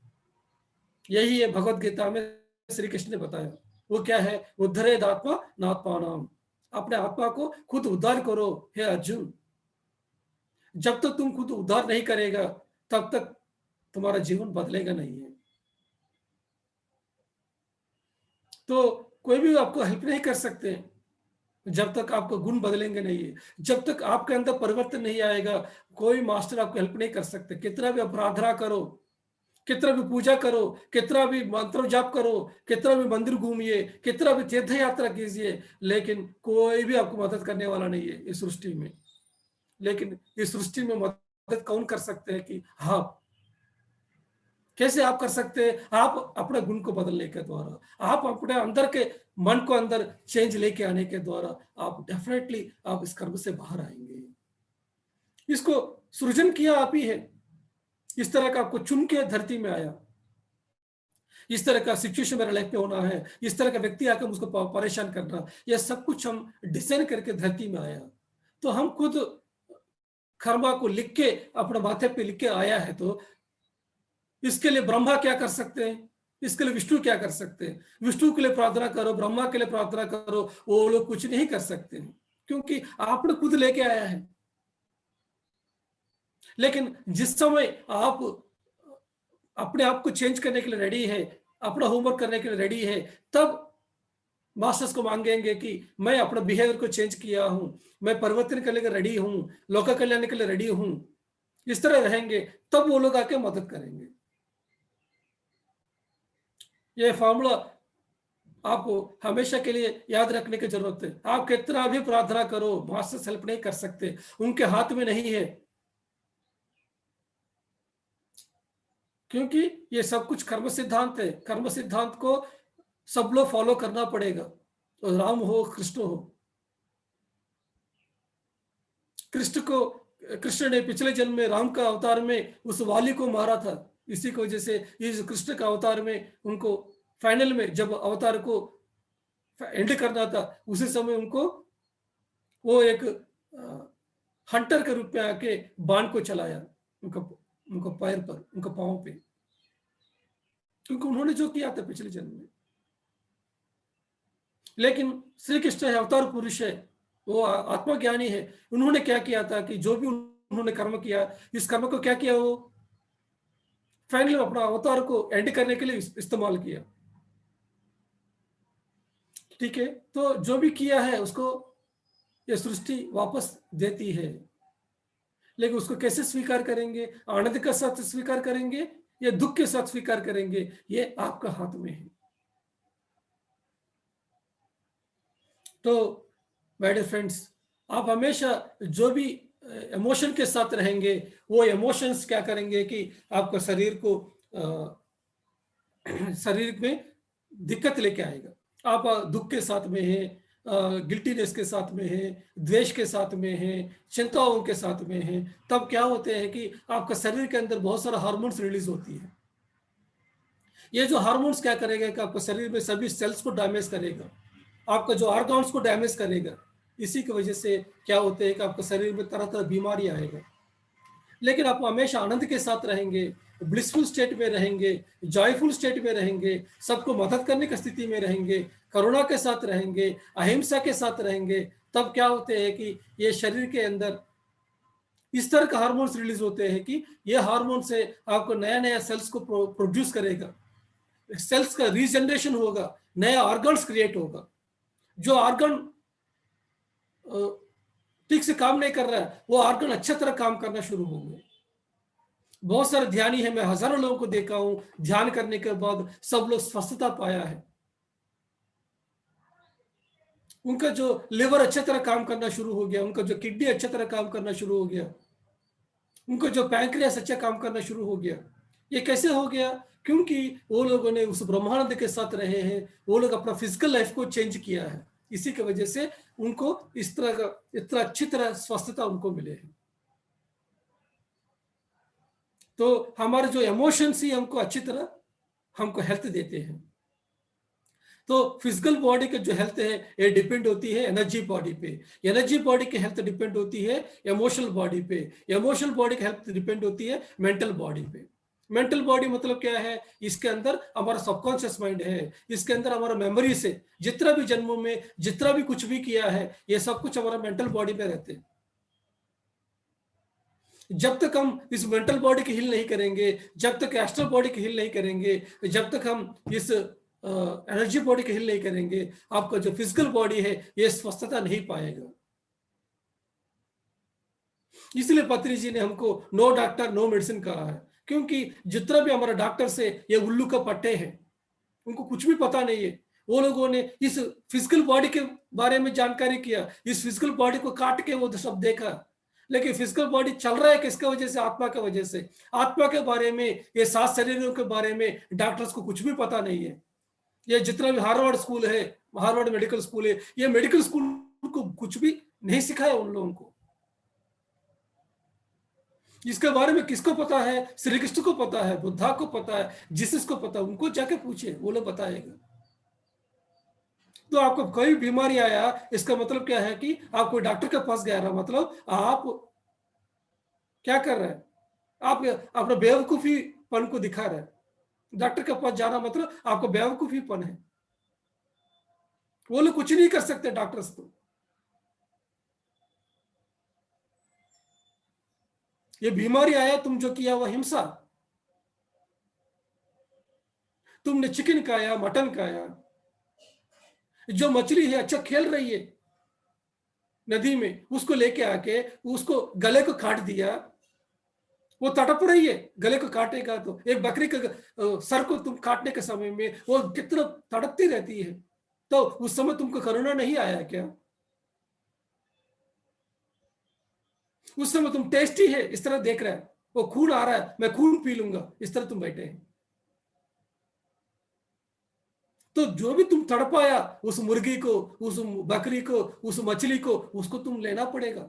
A: यही है भगवद गीता में श्री कृष्ण ने बताया। वो क्या है? उद्धरेद आत्मा नात्मानम्। अपने आत्मा को खुद उद्धार करो, हे अर्जुन। जब तक तुम खुद उद्धार नहीं करेगा, तब तक तुम्हारा जीवन बदलेगा नहीं है। तो कोई भी आपको हेल्प नहीं कर सकते जब तक आपका गुण बदलेंगे नहीं है। जब तक आपके अंदर परिवर्तन नहीं आएगा, कोई मास्टर आपको हेल्प नहीं कर सकते। कितना भी अपराधना करो, कितना भी पूजा करो, कितना भी मंत्र जाप करो, कितना भी मंदिर घूमिए, कितना भी तीर्थ यात्रा कीजिए, लेकिन कोई भी आपको मदद करने वाला नहीं है इस सृष्टि में। लेकिन इस सृष्टि में मदद कौन कर सकते हैं कि हाँ, कैसे आप कर सकते हैं? आप अपने गुण को बदलने के द्वारा, आप अपने अंदर के मन को अंदर चेंज लेके आने के द्वारा, आप डेफिनेटली आप इस कर्म से बाहर आएँगे। इसको सृजन किया आप ही है। इस तरह का आपको चुन के धरती में आया। इस तरह का सिचुएशन मेरे लाइफ में होना है, इस तरह का व्यक्ति आकर मुझको परेशान करना, यह सब कुछ हम डिज़ाइन करके धरती में आया। तो हम खुद कर्मा को लिख के अपने माथे पे लिख के आया है, तो इसके लिए ब्रह्मा क्या कर सकते हैं? इसके लिए विष्णु क्या कर सकते हैं? विष्णु के लिए प्रार्थना करो, ब्रह्मा के लिए प्रार्थना करो, वो लोग कुछ नहीं कर सकते हैं, क्योंकि आपने खुद लेके आया है। लेकिन जिस समय आप अपने आप को चेंज करने के लिए रेडी है, अपना होमवर्क करने के लिए रेडी है, तब मास्टर्स को मांगेंगे कि मैं अपना बिहेवियर को चेंज किया हूँ, मैं परिवर्तन करने के लिए रेडी हूँ, लोक कल्याण के लिए रेडी हूँ। इस तरह रहेंगे, तब वो लोग आके मदद करेंगे। ये फ़ॉर्मूला आपको हमेशा के लिए याद रखने की ज़रूरत है। आप कितना भी प्रार्थना करो, मास्टर्स हेल्प नहीं कर सकते, उनके हाथ में नहीं है। क्योंकि ये सब कुछ कर्म सिद्धांत है। कर्म सिद्धांत को सब लोग फॉलो करना पड़ेगा। तो राम हो, कृष्ण हो। कृष्ण को कृष्ण ने पिछले जन्म में राम का अवतार में उस वाली को मारा था। इसी की वजह से इस कृष्ण का अवतार में उनको फाइनल में जब अवतार को एंड करना था, उसी समय उनको वो एक हंटर के रूप में आके बाण को चलाया उनका उनका पैर पर, उनका पाँव पे, क्योंकि उन्होंने जो किया था पिछले जन्म में। लेकिन श्री कृष्ण है, अवतार पुरुष है, वो आत्मज्ञानी है। उन्होंने क्या किया था कि जो भी उन्होंने कर्म किया, इस कर्म को क्या किया, वो फाइनली अपना अवतार को एंड करने के लिए इस्तेमाल किया। ठीक है, तो जो भी किया है उसको ये सृष्टि वापस देती है, लेकिन उसको कैसे स्वीकार करेंगे? आनंद के साथ स्वीकार करेंगे या दुख के साथ स्वीकार करेंगे, ये आपका हाथ में है। तो माय डियर फ्रेंड्स, आप हमेशा जो भी इमोशन के साथ रहेंगे, वो इमोशंस क्या करेंगे कि आपका शरीर को शरीर में दिक्कत लेके आएगा। आप दुख के साथ में हैं, गिल्टीनेस के साथ में हैं, द्वेष के साथ में हैं, चिंताओं के साथ में हैं, तब क्या होते हैं कि आपका शरीर के अंदर बहुत सारा हार्मोन्स रिलीज होती है। ये जो हार्मोन्स क्या करेगा कि आपके शरीर में सभी सेल्स को डैमेज करेगा, आपका जो ऑर्गन्स को डैमेज करेगा। इसी की वजह से क्या होते हैं कि आपके शरीर में तरह तरह बीमारी आएगा। लेकिन आप हमेशा आनंद के साथ रहेंगे, ब्लिसफुल स्टेट में रहेंगे, जॉयफुल स्टेट में रहेंगे, सबको मदद करने की स्थिति में रहेंगे, करुणा के साथ रहेंगे, अहिंसा के साथ रहेंगे, तब क्या होते हैं कि ये शरीर के अंदर इस तरह का हार्मोन्स रिलीज होते हैं कि ये हार्मोन से आपको नया नया सेल्स को प्रोड्यूस करेगा, सेल्स का रीजनरेशन होगा, नया ऑर्गन्स क्रिएट होगा। जो ऑर्गन ठीक से काम नहीं कर रहा है, वो ऑर्गन अच्छी तरह काम करना शुरू होंगे। बहुत सारे ध्यानी है, मैं हजारों लोगों को देखा हूं, ध्यान करने के बाद सब लोग स्वस्थता पाया है। उनका जो लिवर अच्छी तरह काम करना शुरू हो गया, उनका जो किडनी अच्छी तरह काम करना शुरू हो गया, उनका जो पैंक्रियास अच्छा काम करना शुरू हो गया। ये कैसे हो गया? क्योंकि वो लोगों ने उस ब्रह्मानंद के साथ रहे हैं, वो लोग अपना फिजिकल लाइफ को चेंज किया है। इसी की वजह से उनको इस तरह का इतना अच्छी तरह स्वस्थता उनको मिले हैं। तो हमारे जो इमोशंस ही हमको अच्छी तरह हमको हेल्थ देते हैं। तो फिजिकल बॉडी की जो हेल्थ है ये डिपेंड होती है एनर्जी बॉडी पे, एनर्जी बॉडी की हेल्थ डिपेंड होती है इमोशनल बॉडी पे, इमोशनल बॉडी की हेल्थ डिपेंड होती है मेंटल बॉडी पे। मेंटल बॉडी मतलब क्या है? इसके अंदर हमारा सबकॉन्शियस माइंड है, इसके अंदर हमारा मेमोरी से जितना भी जन्मों में जितना भी कुछ भी किया है, ये सब कुछ हमारा मेंटल बॉडी में रहते हैं। जब तक हम इस मेंटल बॉडी की हील नहीं करेंगे, जब तक एस्ट्रल बॉडी की हील नहीं करेंगे, जब तक हम इस एनर्जी बॉडी की हील नहीं करेंगे, आपका जो फिजिकल बॉडी है ये स्वस्थता नहीं पाएगा। इसलिए पत्री जी ने हमको नो डॉक्टर नो मेडिसिन कहा है, क्योंकि जितना भी हमारा डॉक्टर से ये उल्लू का पट्टे हैं, उनको कुछ भी पता नहीं है। वो लोगों ने इस फिजिकल बॉडी के बारे में जानकारी किया, इस फिजिकल बॉडी को काट के वो सब देखा, लेकिन फिजिकल बॉडी चल रहा है किसके वजह से? आत्मा के वजह से। आत्मा के बारे में, ये 7 शरीरों के बारे में डॉक्टर्स को कुछ भी पता नहीं है। ये जितना भी हार्वर्ड स्कूल है, हार्वर्ड मेडिकल स्कूल है, ये मेडिकल स्कूल को कुछ भी नहीं सिखाया उन लोगों को। इसके बारे में किसको पता है? श्री कृष्ण को पता है, बुद्धा को पता है, जीसस को पता है। उनको जाके पूछिए, वो लोग बताएगा। तो आपको कोई बीमारी आया, इसका मतलब क्या है कि आप कोई डॉक्टर के पास गया ना, मतलब आप क्या कर रहे हैं? आप अपना बेवकूफीपन को दिखा रहे हैं। डॉक्टर के पास जाना मतलब आपको बेवकूफीपन है। वो लोग कुछ नहीं कर सकते डॉक्टर्स तो। ये बीमारी आया, तुम जो किया वो हिंसा। तुमने चिकन खाया, मटन खाया। जो मछली है अच्छा खेल रही है नदी में, उसको लेके आके उसको गले को काट दिया, वो तड़प रही है। गले को काटेगा तो एक बकरी के सर को तुम काटने के समय में वो कितना तड़पती रहती है, तो उस समय तुमको करुणा नहीं आया क्या? उस समय तुम टेस्टी है इस तरह देख रहा है, वो खून आ रहा है, मैं खून पी लूंगा, इस तरह तुम बैठे हैं। तो जो भी तुम तड़पाया, उस मुर्गी को, उस बकरी को, उस मछली को, उसको तुम लेना पड़ेगा।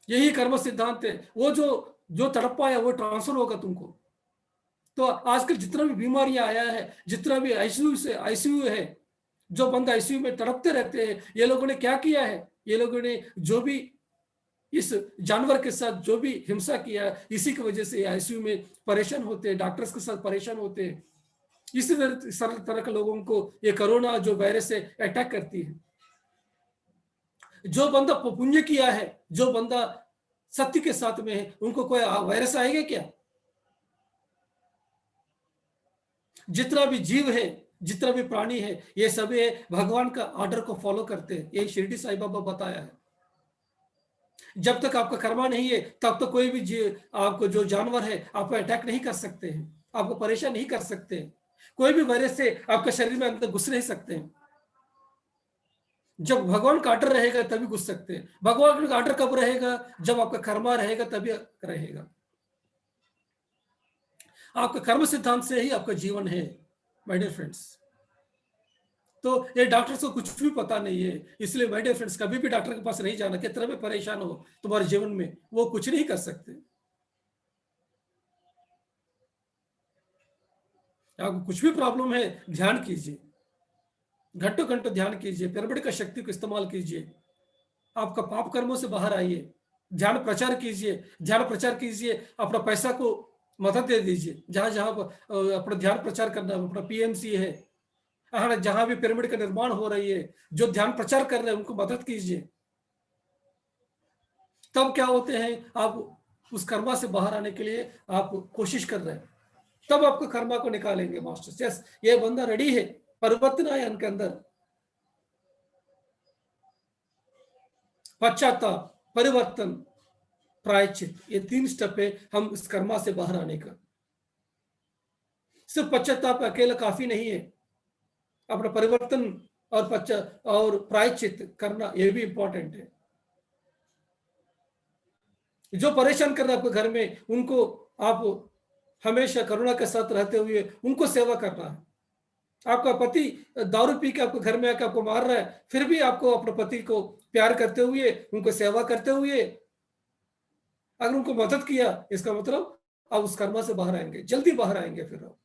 A: यही कर्म सिद्धांत है। वो जो जो तड़पाया वो ट्रांसफर होगा तुमको। तो आजकल जितना भी बीमारियां आया है, जितना भी आईसीयू है, जो बंदा आईसीयू में तड़पते रहते हैं, ये लोगों ने क्या किया है? ये लोगों ने जो भी इस जानवर के साथ जो भी हिंसा किया, इसी की वजह से आईसीयू में परेशान होते हैं, डॉक्टर्स के साथ परेशान होते हैं। इसी तरह के लोगों को ये कोरोना जो वायरस से अटैक करती है। जो बंदा पुण्य किया है, जो बंदा सत्य के साथ में है, उनको कोई वायरस आएगा क्या? जितना भी जीव है, जितना भी प्राणी है, ये सभी भगवान का ऑर्डर को फॉलो करते हैं। ये शिरडी साईं बाबा बताया है। जब तक आपका कर्मा नहीं है, तब तक कोई भी आपको जो जानवर है, आपको अटैक नहीं कर सकते हैं, आपको परेशान नहीं कर सकते हैं। कोई भी वायरस से आपके शरीर में अंदर घुस नहीं सकते हैं। जब भगवान का ऑर्डर रहेगा तभी घुस सकते हैं। भगवान का ऑर्डर कब रहेगा? जब आपका कर्मा रहेगा तभी रहेगा। आपका कर्म सिद्धांत से ही आपका जीवन है माय डियर फ्रेंड्स। तो ये डॉक्टर्स को कुछ भी पता नहीं है, इसलिए माय डियर फ्रेंड्स कभी भी डॉक्टर के पास नहीं जाना। कितना भी परेशान हो तुम्हारे जीवन में, वो कुछ नहीं कर सकते। आपको कुछ भी प्रॉब्लम है, ध्यान कीजिए, घंटों घंटों ध्यान कीजिए, पिरामिड का शक्ति को इस्तेमाल कीजिए, आपका पाप कर्मों से बाहर आइए, ध्यान प्रचार कीजिए, ध्यान प्रचार कीजिए, अपना पैसा को मदद दे दीजिए। जहां जहां अपना ध्यान प्रचार करना, अपना पीएमसी है, जहां भी पिरामिड का निर्माण हो रही है, जो ध्यान प्रचार कर रहे हैं उनको मदद कीजिए। तब क्या होते हैं, आप उस कर्मा से बाहर आने के लिए आप कोशिश कर रहे हैं, तब आपको कर्मा को निकालेंगे मास्टर्स। यस, ये बंदा रेडी है, परिवर्तन आया उनके अंदर। पश्चाताप, परिवर्तन, प्रायश्चित, ये 3 स्टेप है हम इस कर्मा से बाहर आने का। सिर्फ पश्चाताप अकेला काफी नहीं है, अपना परिवर्तन और प्रायश्चित करना ये भी इंपॉर्टेंट है। जो परेशान कर रहे हैं आपके घर में, उनको आप हमेशा करुणा के साथ रहते हुए उनको सेवा करना है। आपका पति दारू पी के आपको घर में आकर आपको मार रहा है, फिर भी आपको अपने पति को प्यार करते हुए, उनको सेवा करते हुए अगर उनको मदद किया, इसका मतलब आप उस कर्मा से बाहर आएंगे, जल्दी बाहर आएंगे। फिर आप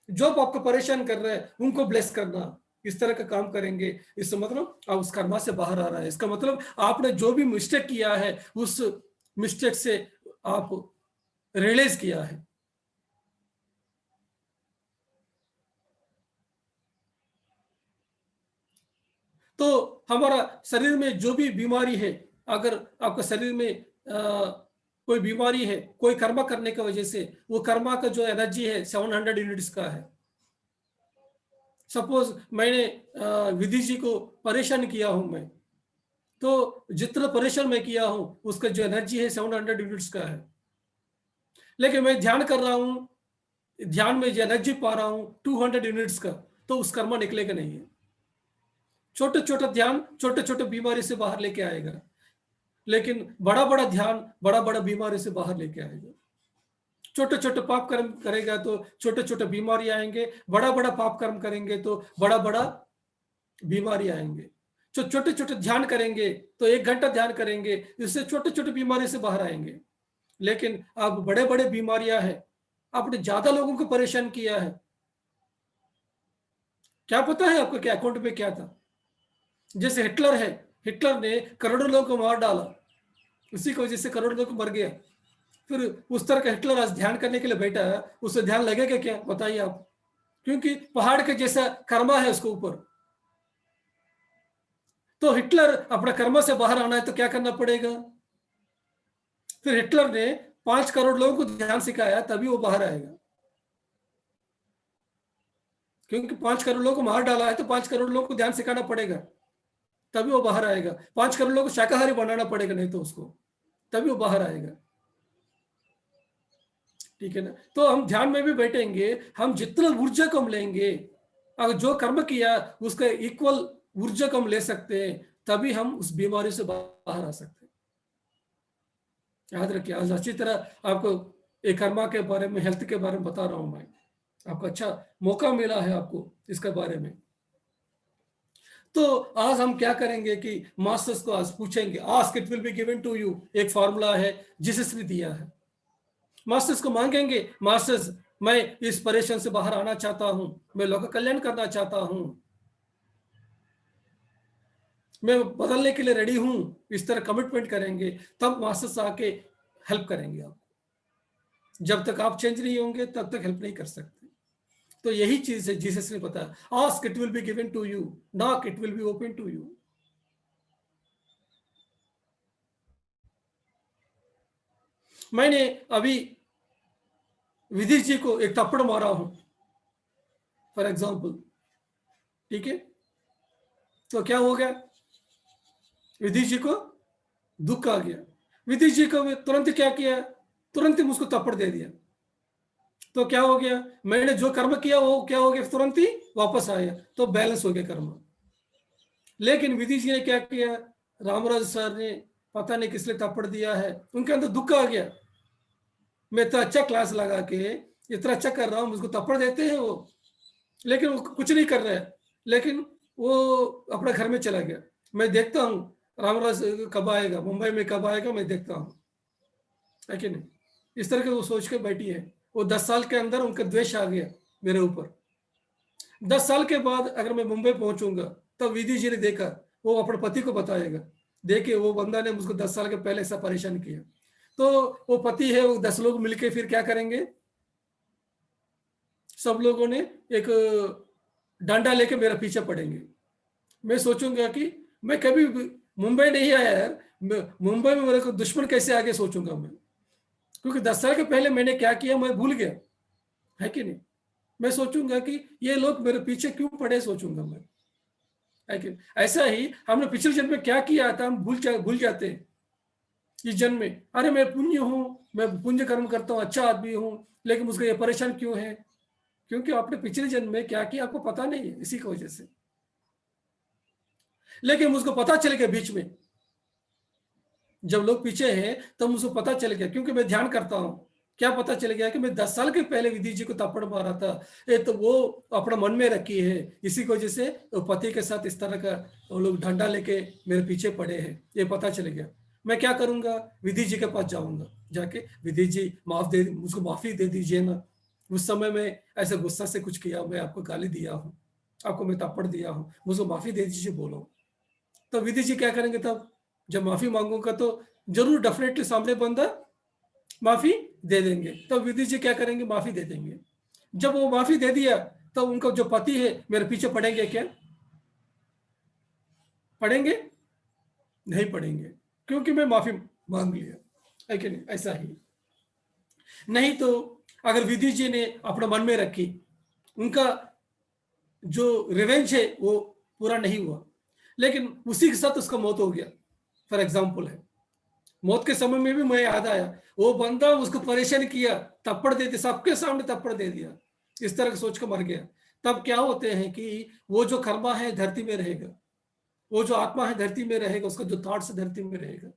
A: जो आपको परेशान कर रहे हैं उनको ब्लेस करना, इस तरह का काम करेंगे, इसका मतलब आप उस कर्मा से बाहर आ रहा है। इसका मतलब आपने जो भी मिस्टेक किया है, उस मिस्टेक से आप रियलाइज किया है। तो हमारा शरीर में जो भी बीमारी है, अगर आपका शरीर में कोई बीमारी है, कोई कर्मा करने की वजह से, वो कर्मा का जो एनर्जी है 700 यूनिट्स का है। सपोज मैंने विधि जी को परेशान किया हूं मैं, तो जितना परेशान मैं किया हूं उसका जो एनर्जी है 700 यूनिट्स का है। लेकिन मैं ध्यान कर रहा हूं, ध्यान में जो एनर्जी पा रहा हूं 200 यूनिट्स का, तो उस कर्मा निकलेगा नहीं है। छोटे छोटे ध्यान छोटे छोटे बीमारी से बाहर लेके आएगा, लेकिन बड़ा बड़ा ध्यान बड़ा बड़ा बीमारी से बाहर लेके आएगा। छोटे छोटे पाप कर्म करेगा तो छोटे छोटे बीमारी आएंगे, बड़ा बड़ा पाप कर्म करेंगे तो बड़ा बड़ा बीमारी आएंगे। जो छोटे छोटे ध्यान करेंगे, तो 1 घंटा ध्यान करेंगे, इससे छोटे छोटे बीमारी से बाहर आएंगे। लेकिन अब बड़े बड़े बीमारियां हैं, आपने ज्यादा लोगों को परेशान किया है। क्या पता है आपको क्या अकाउंट में क्या था? जैसे हिटलर है, हिटलर ने करोड़ों लोगों को मार डाला, उसी की वजह से करोड़ों लोग मर गए। फिर उस तरह का हिटलर आज ध्यान करने के लिए बैठा है, उससे ध्यान लगेगा क्या? बताइए आप। क्योंकि पहाड़ के जैसा कर्मा है उसके ऊपर। तो हिटलर अपना कर्मा से बाहर आना है तो क्या करना पड़ेगा? फिर हिटलर ने 5 करोड़ लोगों को ध्यान सिखाया, तभी वो बाहर आएगा। क्योंकि 5 करोड़ लोगों को मार डाला है, तो 5 करोड़ लोगों को ध्यान सिखाना पड़ेगा, तभी वो बाहर आएगा। 5 करोड़ लोगों को शाकाहारी बनाना पड़ेगा, नहीं तो उसको, तभी वो बाहर आएगा। ठीक है ना? तो हम ध्यान में भी बैठेंगे, हम जितना ऊर्जा को हम लेंगे, अगर जो कर्म किया उसका इक्वल ऊर्जा को हम ले सकते हैं, तभी हम उस बीमारी से बाहर आ सकते हैं। याद रखिए, आज अच्छी तरह आपको एक कर्मा के बारे में, हेल्थ के बारे में बता रहा हूं मैं। आपको अच्छा मौका मिला है आपको इसके बारे में। तो आज हम क्या करेंगे कि मास्टर्स को आज पूछेंगे, ask it will be given to you, एक फॉर्मूला है जिसस ने दिया है। मास्टर्स को मांगेंगे, मास्टर्स मैं इस परेशान से बाहर आना चाहता हूं, मैं लोक कल्याण करना चाहता हूं, मैं बदलने के लिए रेडी हूं, इस तरह कमिटमेंट करेंगे, तब मास्टर्स आके हेल्प करेंगे आप। जब तक आप चेंज नहीं होंगे तब तक हेल्प नहीं कर सकते। तो यही चीज है जीसस ने बताया, ask it will be given to you, knock it will be open to you. मैंने अभी विधि जी को एक थप्पड़ मारा हूं फॉर एग्जाम्पल, ठीक है, तो क्या हो गया, विधि जी को दुख आ गया, विधि जी को तुरंत क्या किया, तुरंत ही मुझको थप्पड़ दे दिया, तो क्या हो गया, मैंने जो कर्म किया वो क्या हो गया, तुरंत ही वापस आया, तो बैलेंस हो गया कर्म। लेकिन विधि जी ने क्या किया, रामराज सर ने पता नहीं किस लिए थप्पड़ दिया है, उनके अंदर दुख आ गया, मैं इतना अच्छा क्लास लगा के इतना अच्छा कर रहा हूँ, मुझको थप्पड़ देते हैं वो, लेकिन वो कुछ नहीं कर रहे हैं, लेकिन वो अपने घर में चला गया। मैं देखता हूँ रामराज कब आएगा, मुंबई में कब आएगा, मैं देखता हूँ, है कि नहीं। इस तरह के वो सोच के बैठी है, वो 10 साल के अंदर उनका द्वेष आ गया मेरे ऊपर। 10 साल के बाद अगर मैं मुंबई पहुंचूंगा, तब विधि जी ने देखा, वो अपने पति को बताएगा, देखिए वो बंदा ने मुझको 10 साल के पहले ऐसा परेशान किया। तो वो पति है, वो 10 लोग मिलके फिर क्या करेंगे, सब लोगों ने एक डंडा लेके मेरा पीछे पड़ेंगे। मैं सोचूंगा कि मैं कभी मुंबई नहीं आया यार, मुंबई में मेरे को दुश्मन कैसे आगे, सोचूंगा मैं, क्योंकि 10 साल के पहले मैंने क्या किया मैं भूल गया, है कि नहीं। मैं सोचूंगा कि ये लोग मेरे पीछे क्यों पड़े, सोचूंगा मैं, है कि ऐसा ही हमने पिछले जन्म में क्या किया था, हम भूल जाते हैं इस जन्म में, अरे मैं पुण्य हूँ, मैं पुण्य कर्म करता हूँ, अच्छा आदमी हूँ, लेकिन मुझको ये परेशान क्यों है, क्योंकि आपने पिछले जन्म में क्या किया आपको पता नहीं है, इसी की वजह से। लेकिन मुझको पता चल गया बीच में, जब लोग पीछे हैं तब मुझको पता चल गया, क्योंकि मैं ध्यान करता हूँ, क्या पता चल गया कि मैं 10 साल के पहले विधि जी को थप्पड़ मारा था, ये तो वो अपना मन में रखी है, इसी की वजह से वो पति के साथ इस तरह का वो लोग डंडा लेके मेरे पीछे पड़े हैं, ये पता चल गया। मैं क्या करूंगा, विधि जी के पास जाऊंगा, जाके विधि जी मुझको माफी दे दीजिए ना, उस समय में ऐसे गुस्सा से कुछ किया, मैं आपको गाली दिया हूँ, आपको मैं थप्पड़ दिया हूँ, मुझको माफी दे दीजिए बोलो। तो विधि जी क्या करेंगे तब, जब माफी मांगूंगा तो जरूर डेफिनेटली सामने बंदा माफी दे देंगे, तब विधि जी क्या करेंगे, माफी दे देंगे। जब वो माफी दे दिया, तब उनका जो पति है मेरे पीछे पड़ेंगे क्या, पड़ेंगे नहीं पड़ेंगे, क्योंकि मैं माफी मांग लिया, है कि नहीं, ऐसा ही। नहीं तो अगर विधि जी ने अपना मन में रखी, उनका जो रिवेंज है वो पूरा नहीं हुआ, लेकिन उसी के साथ उसका मौत हो गया, फॉर एग्जाम्पल है, मौत के समय में भी मैं याद आया, वो बंदा उसको परेशान किया, थप्पड़ दे दिया, सबके सामने थप्पड़ दे दिया, इस तरह का सोच कर मर गया। तब क्या होते हैं कि वो जो कर्मा है धरती में रहेगा, वो जो आत्मा है धरती में रहेगा, उसका जो थॉट्स धरती में रहेगा।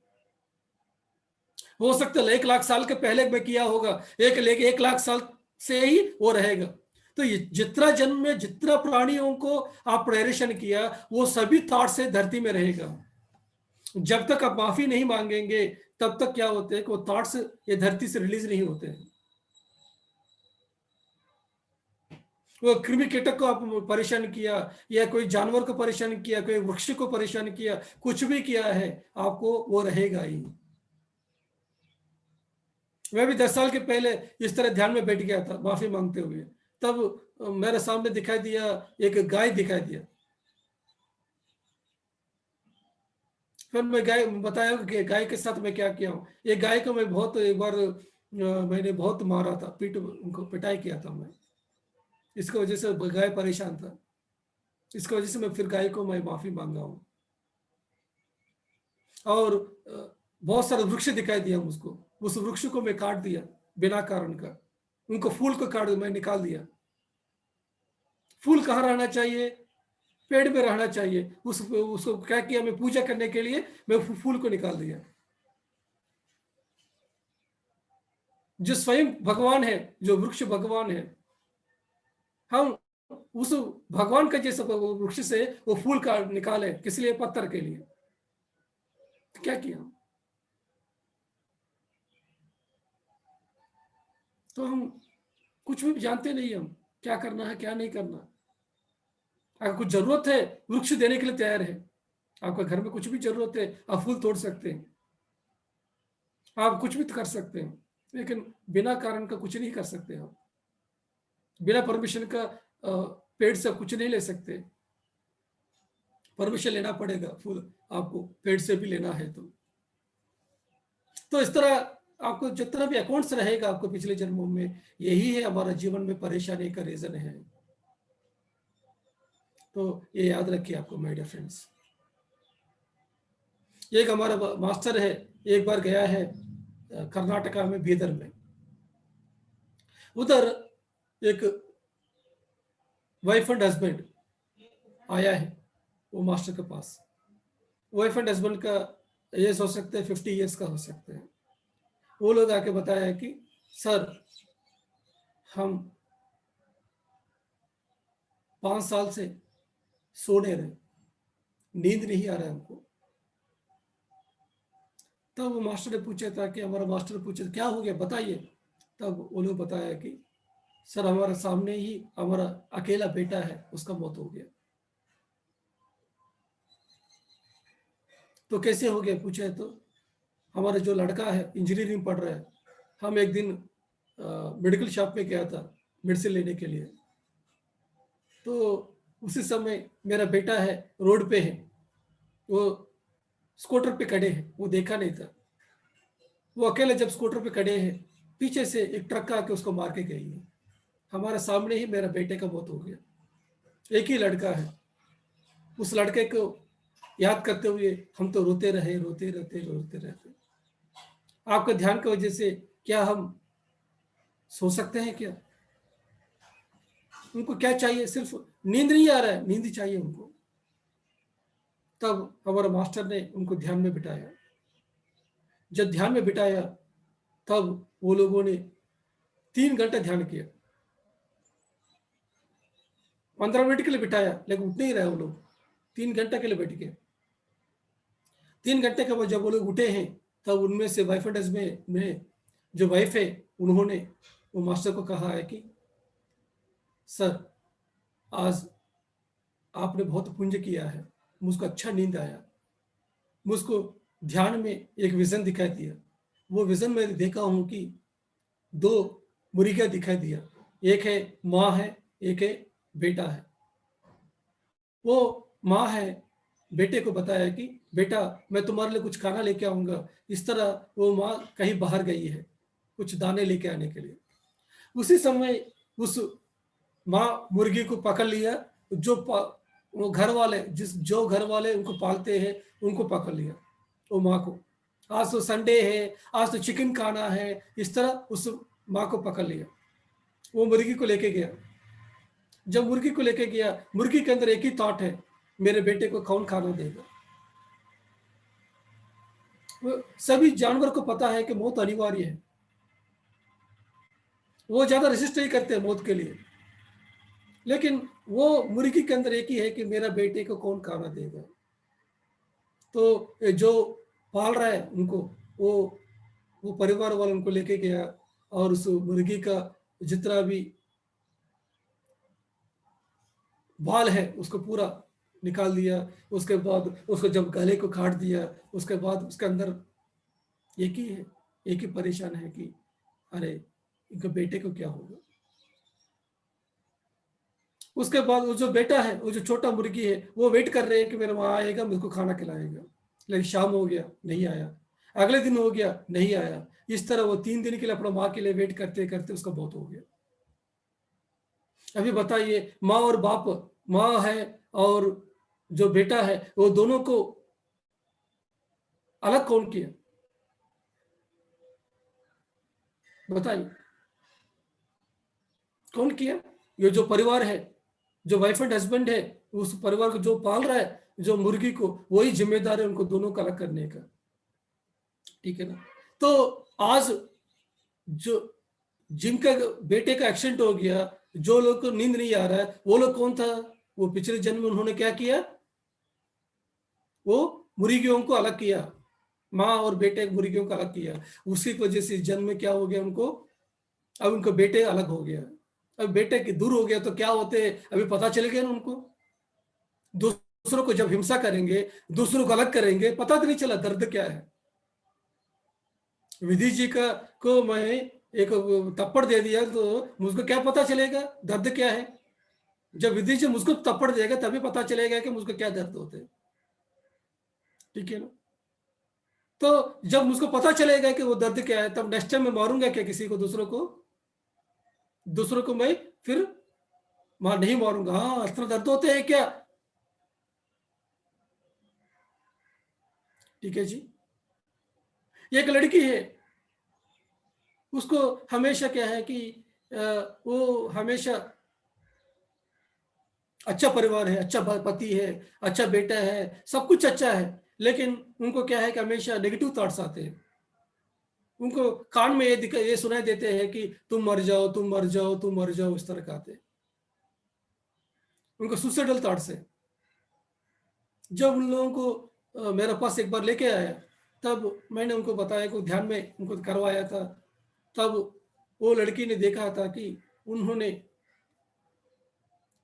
A: हो सकता है 1 लाख साल के पहले में किया होगा, लेके 1 लाख साल से ही वो रहेगा। तो ये जितना जन्म में जितना प्राणियों को आप परेशान किया, वो सभी थॉट से धरती में रहेगा। जब तक आप माफी नहीं मांगेंगे, तब तक क्या होते हैं कि वो थॉट्स ये धरती से रिलीज नहीं होते हैं। वो कृमि कीटक को आप परेशान किया, या कोई जानवर को परेशान किया, कोई वृक्ष को परेशान किया, कुछ भी किया है, आपको वो रहेगा ही। मैं भी 10 साल के पहले इस तरह ध्यान में बैठ गया था माफी मांगते हुए, तब मेरे सामने दिखाई दिया, एक गाय दिखाई दिया, फिर मैं गाय बताया कि गाय के साथ मैं क्या किया हूँ। ये गाय को मैं बहुत एक बार मैंने बहुत मारा था, पीट उनको पिटाई किया था मैं, इसकी वजह से गाय परेशान था, इसकी वजह से मैं फिर गाय को मैं माफी मांगा हूँ। और बहुत सारे वृक्ष दिखाई दिया मुझको, उस वृक्ष को मैं काट दिया बिना कारण का, उनको फूल को काट मैं निकाल दिया। फूल कहाँ रहना चाहिए, पेड़ में रहना चाहिए, उसको क्या किया, मैं पूजा करने के लिए मैं फूल को निकाल दिया। जो स्वयं भगवान है, जो वृक्ष भगवान है, हम उस भगवान का जैसे वृक्ष से वो फूल का निकाले, किस लिए, पत्थर के लिए, क्या किया। तो हम कुछ भी जानते नहीं, हम क्या करना है क्या नहीं करना। अगर कुछ जरूरत है, वृक्ष देने के लिए तैयार है, आपका घर में कुछ भी जरूरत है, आप फूल तोड़ सकते हैं, आप कुछ भी कर सकते हैं, लेकिन बिना कारण का कुछ नहीं कर सकते आप। बिना परमिशन का पेड़ से कुछ नहीं ले सकते, परमिशन लेना पड़ेगा फूल आपको, पेड़ से भी लेना है तो इस तरह आपको जितना भी अकाउंट्स रहेगा आपको पिछले जन्मों में, यही है हमारा जीवन में परेशानी का रीजन है। तो ये याद रखिए आपको माय डियर फ्रेंड्स। एक हमारा मास्टर है, एक बार गया है कर्नाटका में, बीदर में। उधर एक वाइफ एंड हस्बैंड आया है वो मास्टर के पास। वाइफ एंड हस्बैंड का एज हो सकता है 50 ईयर्स का हो सकता है। वो लोग आके बताया कि सर हम 5 साल से सो नहीं रहे, नींद नहीं आ रहा है हमको। तब वो मास्टर ने पूछा था कि हमारा मास्टर पूछा क्या हो गया बताइए। तब वो लोग बताया कि सर हमारे सामने ही हमारा अकेला बेटा है, उसका मौत हो गया। तो कैसे हो गया पूछा है तो हमारा जो लड़का है इंजीनियरिंग पढ़ रहा है, हम एक दिन मेडिकल शॉप में गया था मेडिसिन लेने के लिए। तो उसी समय मेरा बेटा है रोड पे है, वो स्कूटर पे खड़े हैं, वो देखा नहीं था। वो अकेले जब स्कूटर पे खड़े हैं, पीछे से एक ट्रक आके उसको मार के गई है। हमारे सामने ही मेरा बेटे का मौत हो गया। एक ही लड़का है। उस लड़के को याद करते हुए हम तो रोते रहे, रोते रहते, रोते रहते। आपके ध्यान की वजह से क्या हम सो सकते हैं क्या? उनको क्या चाहिए? सिर्फ नींद नहीं आ रहा है, नींद ही चाहिए उनको। तब हमारा मास्टर ने उनको ध्यान में बिठाया। जब ध्यान में बिठाया तब वो लोगों ने 3 घंटे ध्यान किया। 15 मिनट के लिए बिठाया लेकिन उठ नहीं रहे वो लोग। 3 घंटे के लिए बैठ गए। 3 घंटे के बाद जब वो लोग उठे हैं, तब उनमें से वाइफ एंड हस्बैंड में जो वाइफ है, उन्होंने वो मास्टर को कहा है कि सर आज आपने बहुत पुण्य किया है, मुझको अच्छा नींद आया। मुझको ध्यान में एक विजन दिखाई दिया। वो विजन में देखा हूं कि 2 मुर्गियां दिखाई दिया, एक है माँ है, एक है बेटा है। वो माँ है, बेटे को बताया कि बेटा मैं तुम्हारे लिए कुछ खाना लेके आऊंगा। इस तरह वो माँ कहीं बाहर गई है कुछ दाने लेके आने के लिए। उसी समय उस माँ मुर्गी को पकड़ लिया। वो घर वाले जो घर वाले उनको पालते हैं उनको पकड़ लिया वो माँ को। आज तो संडे है, आज तो चिकन खाना है, इस तरह उस माँ को पकड़ लिया। वो मुर्गी को लेके गया। जब मुर्गी को लेके गया, मुर्गी के अंदर एक ही थॉट है, मेरे बेटे को कौन खाना देगा। वो सभी जानवर को पता है कि मौत अनिवार्य है, वो ज्यादा रेसिस्ट नहीं करते मौत के लिए। लेकिन वो मुर्गी के अंदर एक ही है कि मेरा बेटे को कौन खाना देगा। तो जो पाल रहा है उनको, वो परिवार वाला उनको लेके गया और उस मुर्गी का जितना भी बाल है उसको पूरा निकाल दिया। उसके बाद उसको जब गले को काट दिया, उसके बाद उसके अंदर एक ही है, एक ही परेशान है कि अरे इनके बेटे को क्या होगा। उसके बाद वो जो बेटा है, वो जो छोटा मुर्गी है, वो वेट कर रहे हैं कि मेरा माँ आएगा मुझको खाना खिलाएगा। लेकिन शाम हो गया, नहीं आया। अगले दिन हो गया, नहीं आया। इस तरह वो 3 दिन के लिए अपना माँ के लिए वेट करते करते उसका बहुत हो गया। अभी बताइए, माँ और बाप, माँ है और जो बेटा है, वो दोनों को अलग कौन किया? बताइए कौन किया? ये जो परिवार है, जो वाइफ एंड हस्बैंड है, उस परिवार को जो पाल रहा है, जो मुर्गी को, वही जिम्मेदार है उनको दोनों को अलग करने का। ठीक है ना? तो आज जो जिनका बेटे का एक्सीडेंट हो गया, जो लोग को नींद नहीं आ रहा है, वो लोग कौन था? वो पिछले जन्म में उन्होंने क्या किया? वो मुर्गियों को अलग किया, माँ और बेटे मुर्गियों को अलग किया। उसी की वजह से जन्म में क्या हो गया उनको, अब उनको बेटे अलग हो गया। अब बेटे के दूर हो गया तो क्या होते, अभी पता चल गया ना उनको। दूसरों को जब हिंसा करेंगे, दूसरों को अलग करेंगे, पता तो नहीं चला दर्द क्या है। विधि जी का को मैं एक थप्पड़ दे दिया तो मुझको क्या पता चलेगा दर्द क्या है। जब विधि जी मुझको थप्पड़ देगा तभी पता चलेगा कि मुझको क्या दर्द होते हैं। ठीक है ना। तो जब मुझको पता चलेगा कि वो दर्द क्या है, तब नेक्स्ट टाइम मैं मारूंगा क्या किसी को, दूसरों को मैं फिर मार नहीं मारूंगा। हाँ, इतना दर्द होते हैं क्या। ठीक है जी। एक लड़की है, उसको हमेशा क्या है कि वो हमेशा अच्छा परिवार है, अच्छा पति है, अच्छा बेटा है, सब कुछ अच्छा है, लेकिन उनको क्या है कि हमेशा नेगेटिव थॉट्स आते हैं। उनको कान में ये सुनाई देते हैं कि तुम मर जाओ, तुम मर जाओ, तुम मर जाओ, इस तरह का आते हैं। उनको सुसाइडल थॉट्स है। जब उन लोगों को मेरे पास एक बार लेके आया, तब मैंने उनको बताया कि ध्यान में उनको करवाया था। तब वो लड़की ने देखा था कि उन्होंने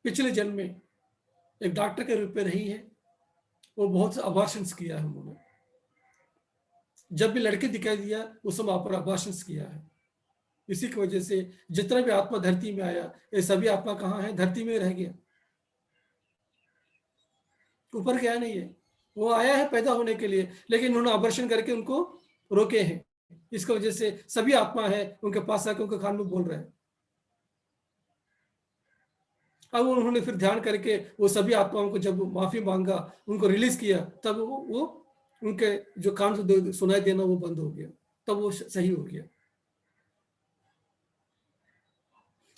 A: पिछले जन्म में एक डॉक्टर के रूप में रही है। वो बहुत से अबॉर्शंस किया है उन्होंने। जब भी लड़के दिखाई दिया उस समय पर अबॉर्शंस किया है। इसी की वजह से जितना भी आत्मा धरती में आया, ये सभी आत्मा कहाँ है, धरती में रह गया, ऊपर गया नहीं है। वो आया है पैदा होने के लिए, लेकिन उन्होंने अबॉर्शन करके उनको रोके हैं। इसकी वजह से सभी आत्मा है उनके पास आके उनके कान में बोल रहे हैं। अब उन्होंने फिर ध्यान करके वो सभी आत्माओं को जब माफी मांगा, उनको रिलीज किया, तब वो उनके जो कान से सुनाई देना वो बंद हो गया, तब वो सही हो गया।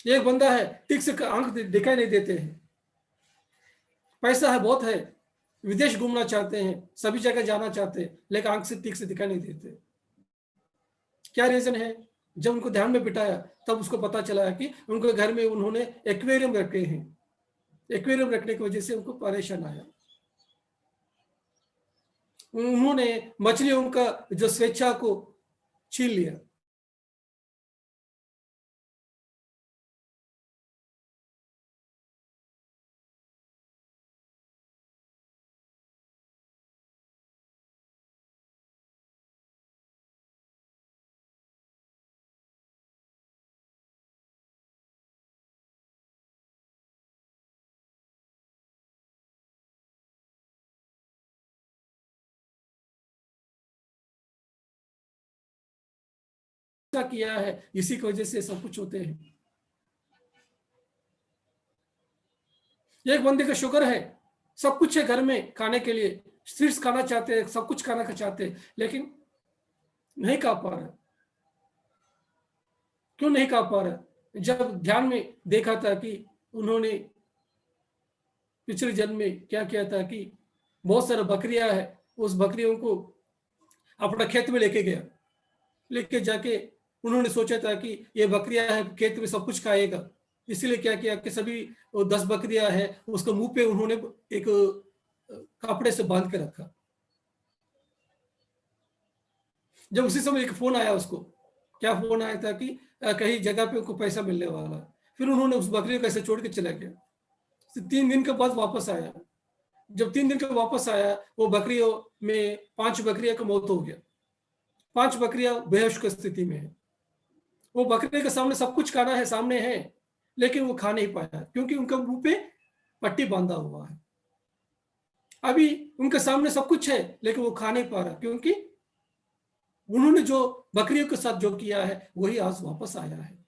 A: एक बंदा है, ठीक से आंख दिखाई नहीं देते हैं, पैसा है बहुत है, विदेश घूमना चाहते हैं, सभी जगह जाना चाहते हैं, लेकिन आंख से ठीक से दिखाई नहीं देते। क्या रीजन है। जब उनको ध्यान में बिठाया तब उसको पता चला है कि उनके घर में उन्होंने एक्वेरियम रखे हैं। एक्वेरियम रखने की वजह से उनको परेशान आया। उन्होंने मछलियों का जो स्वेच्छा को छीन लिया। ऐसा किया है, इसी की वजह से सब कुछ होते हैं। एक बंदे का शुगर है, सब कुछ है घर में खाने के लिए, स्वीट्स खाना चाहते हैं, सब कुछ खाना चाहते हैं, लेकिन नहीं खा पा रहा। क्यों नहीं खा पा रहा। जब ध्यान में देखा था कि उन्होंने पिछले जन्म में क्या किया था कि बहुत सारा बकरियां है, उस बकरियों को अपना खेत में लेके गया। लेके जाके उन्होंने सोचा था कि ये बकरियां है, खेत में सब कुछ खाएगा। इसीलिए क्या किया कि सभी 10 बकरियां है, उसके मुंह पे उन्होंने एक कपड़े से बांध के रखा। जब उसी समय एक फोन आया उसको, क्या फोन आया था कि कहीं जगह पे उनको पैसा मिलने वाला है। फिर उन्होंने उस बकरी को ऐसे छोड़ के चला गया। फिर 3 दिन के बाद वापस आया। जब 3 दिन के वापस आया, वो बकरियों में 5 बकरियां का मौत हो गया। 5 बकरियां बेहोश की स्थिति में है। वो बकरे के सामने सब कुछ खाना है, सामने है, लेकिन वो खा नहीं पाया क्योंकि उनका मुंह पे पट्टी बांधा हुआ है। अभी उनके सामने सब कुछ है, लेकिन वो खा नहीं पा रहा क्योंकि उन्होंने जो बकरियों के साथ जो किया है वही आज वापस आया है।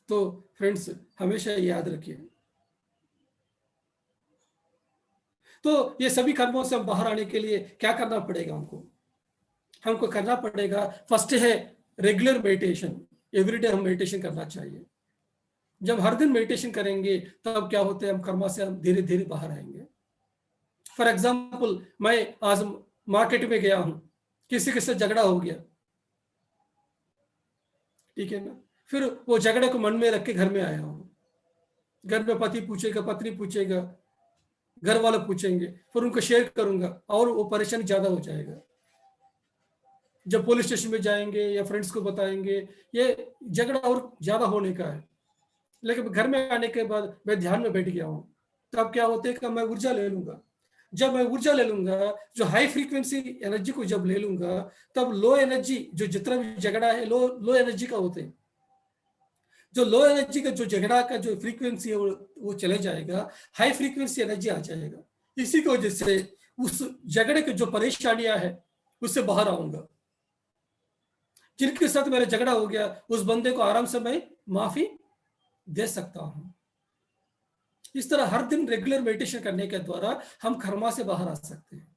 A: तो फ्रेंड्स, हमेशा याद रखिए। तो ये सभी कर्मों से हम बाहर आने के लिए क्या करना पड़ेगा हमको। हमको करना पड़ेगा, फर्स्ट है रेगुलर मेडिटेशन। एवरीडे हम मेडिटेशन करना चाहिए। जब हर दिन मेडिटेशन करेंगे तब क्या होते हैं, हम कर्मा से हम धीरे धीरे बाहर आएंगे। फॉर एग्जाम्पल, मैं आज मार्केट में गया हूं, किसी के साथ झगड़ा हो गया, ठीक है ना। फिर वो झगड़े को मन में रख के घर में आया हूं। घर में पति पूछेगा, पत्नी पूछेगा, घर वाले पूछेंगे, फिर उनको शेयर करूंगा और वो परेशानी ज्यादा हो जाएगा। जब पुलिस स्टेशन में जाएंगे या फ्रेंड्स को बताएंगे, ये झगड़ा और ज्यादा होने का है। लेकिन घर में आने के बाद मैं ध्यान में बैठ गया हूँ। तब क्या होता है कि मैं ऊर्जा ले लूँगा। जब मैं ऊर्जा ले लूँगा, जो हाई फ्रीक्वेंसी एनर्जी को जब ले लूँगा, तब लो एनर्जी जो जितना भी झगड़ा है लो लो एनर्जी का होते हैं। जो लो एनर्जी का जो झगड़ा का जो फ्रीक्वेंसी है वो चले जाएगा, हाई फ्रीक्वेंसी एनर्जी आ जाएगा। इसी की वजह से उस झगड़े की जो परेशानियां है उससे बाहर आऊंगा। जिनके साथ मेरा झगड़ा हो गया उस बंदे को आराम से मैं माफी दे सकता हूं। इस तरह हर दिन रेगुलर मेडिटेशन करने के द्वारा हम कर्मा से बाहर आ सकते हैं।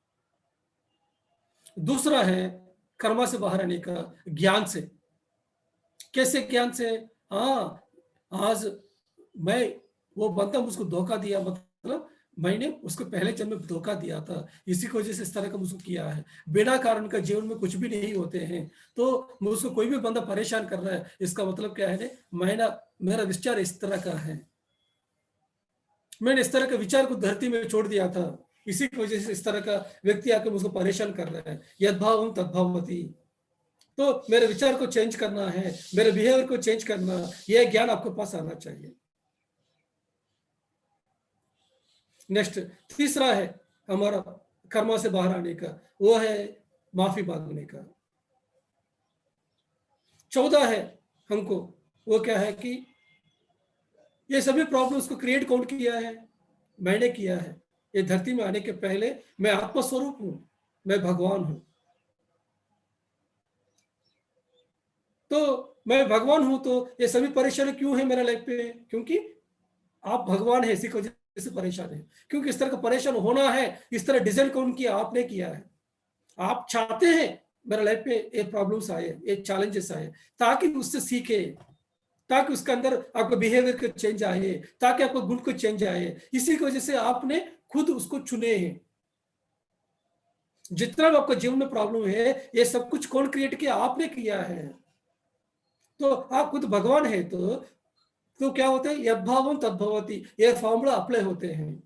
A: दूसरा है कर्मा से बाहर आने का ज्ञान से। कैसे ज्ञान से? हाँ, आज मैं वो बंदा मुझको धोखा दिया, मतलब मैंने उसको पहले जन्म में धोखा दिया था, इसी की वजह से इस तरह का मुझको किया है। बिना कारण का जीवन में कुछ भी नहीं होते हैं। तो मुझको कोई भी बंदा परेशान कर रहा है, इसका मतलब क्या है? मेरा विचार इस तरह का है, मैंने इस तरह के विचार को धरती में छोड़ दिया था, इसी की वजह से इस तरह का व्यक्ति आकर मुझको परेशान कर रहा है। यद्भावम तद्भावती। तो मेरे विचार को चेंज करना है, मेरे बिहेवियर को चेंज करना, यह ज्ञान आपके पास आना चाहिए। नेक्स्ट, तीसरा है हमारा कर्मा से बाहर आने का, वो है माफी मांगने का। 14 है हमको, वो क्या है कि ये सभी प्रॉब्लम्स को क्रिएट कौन किया है? मैंने किया है। ये धरती में आने के पहले मैं आत्मस्वरूप हूं, मैं भगवान हूं। तो मैं भगवान हूं, तो ये सभी परेशानी क्यों है मेरे लाइफ पे? क्योंकि आप भगवान है, इसी की वजह से परेशान है। क्योंकि इस तरह का परेशान होना है, इस तरह डिजाइन कौन किया? आपने किया है। आप चाहते हैं मेरे लाइफ पे ये प्रॉब्लम्स आए, ये चैलेंजेस आए, ताकि उससे सीखे, ताकि उसके अंदर आपका बिहेवियर का चेंज आए, ताकि आपका गुण को चेंज आए। इसी की वजह से आपने खुद उसको चुने हैं। जितना भी आपका जीवन में प्रॉब्लम है, ये सब कुछ कौन क्रिएट किया? आपने किया है। तो आप खुद भगवान है, तो क्या होता है? यद्भावम तद्भवति, ये फॉर्मूला अप्लाई होते हैं।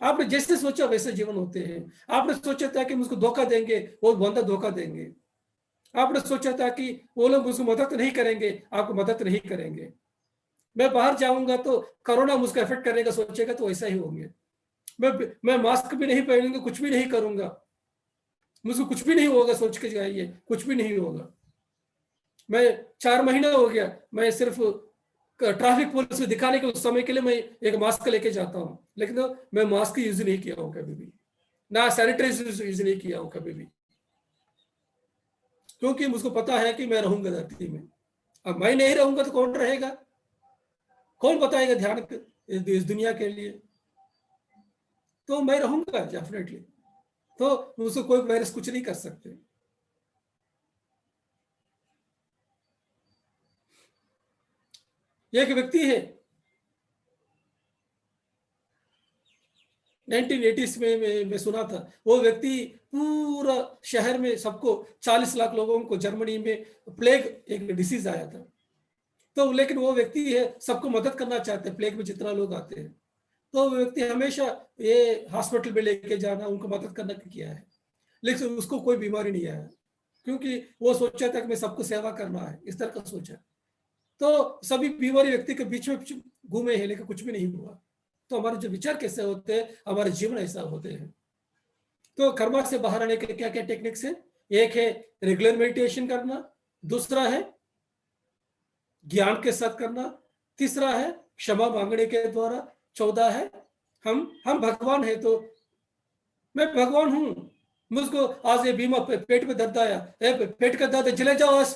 A: आपने जैसे सोचा वैसे जीवन होते हैं। आपने सोचा था कि मुझको धोखा देंगे, वो बंदा धोखा देंगे। आपने सोचा था कि वो लोग मुझको मदद नहीं करेंगे, आपको मदद नहीं करेंगे। मैं बाहर जाऊंगा तो कोरोना मुझको इफेक्ट करेगा, सोचेगा तो वैसा ही होंगे। मैं मास्क भी नहीं पहनूंगा, कुछ भी नहीं करूंगा, मुझको कुछ भी नहीं होगा, सोच के जाइए, कुछ भी नहीं होगा। मैं 4 महीना हो गया, मैं सिर्फ ट्रैफिक पुलिस में दिखाने के उस समय के लिए मैं एक मास्क लेके जाता हूँ, लेकिन तो मैं मास्क यूज नहीं किया हूँ कभी भी, ना सैनिटाइजर यूज नहीं किया हूँ कभी भी, क्योंकि मुझको पता है कि मैं रहूंगा धरती में। अब मैं नहीं रहूंगा तो कौन रहेगा? कौन बताएगा ध्यान इस दुनिया के लिए? तो मैं रहूंगा डेफिनेटली। तो मुझको कोई वायरस कुछ नहीं कर सकते। एक व्यक्ति है 1980s में मैं सुना था, वो व्यक्ति पूरा शहर में सबको 40 लाख लोगों को जर्मनी में प्लेग एक डिसीज आया था। तो लेकिन वो व्यक्ति है सबको मदद करना चाहते हैं, प्लेग में जितना लोग आते हैं, तो वो व्यक्ति हमेशा ये हॉस्पिटल में लेके जाना, उनको मदद करना किया है, लेकिन उसको कोई बीमारी नहीं आया, क्योंकि वो सोचा था कि मैं सबको सेवा करना है, इस तरह का सोचा। तो सभी बीमारी व्यक्ति के बीच में घूमे हैं, लेकिन कुछ भी नहीं हुआ। तो हमारे जो विचार कैसे होते हैं, हमारे जीवन ऐसा होते हैं। तो कर्मा से बाहर आने के क्या क्या टेक्निक्स है? एक है रेगुलर मेडिटेशन करना, दूसरा है ज्ञान के साथ करना, तीसरा है क्षमा मांगने के द्वारा, 14 है हम भगवान है, तो मैं भगवान हूं। मुझको आज ये बीमा पेट में दर्द आया, पेट का दर्द, चले जाओ आज,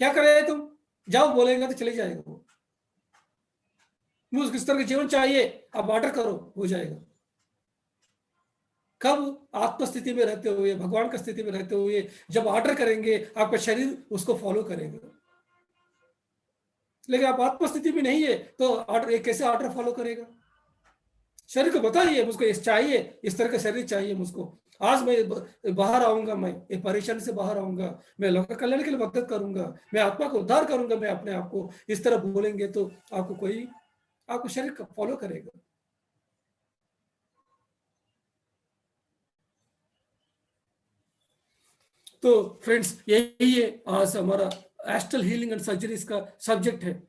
A: क्या कर रहे हैं तुम? जाओ, बोलेगा तो चले जाएगा वो। मुझको किस तरह का जीवन चाहिए, आप ऑर्डर करो, हो जाएगा। कब? आत्म स्थिति में रहते हुए, भगवान का स्थिति में रहते हुए जब ऑर्डर करेंगे, आपका शरीर उसको फॉलो करेगा। लेकिन आप आत्म स्थिति में नहीं है तो ऑर्डर कैसे ऑर्डर फॉलो करेगा? शरीर को बताइए मुझको इस चाहिए, इस तरह का शरीर चाहिए मुझको। आज मैं बाहर आऊंगा, मैं ये परेशानी से बाहर आऊंगा, मैं लोक कल्याण के लिए मदद करूंगा, मैं आत्मा को उद्धार करूंगा, मैं अपने आप को इस तरह बोलेंगे तो आपको शरीर फॉलो करेगा। तो फ्रेंड्स, यही है आज हमारा एस्ट्रल हीलिंग एंड सर्जरीज का सब्जेक्ट है।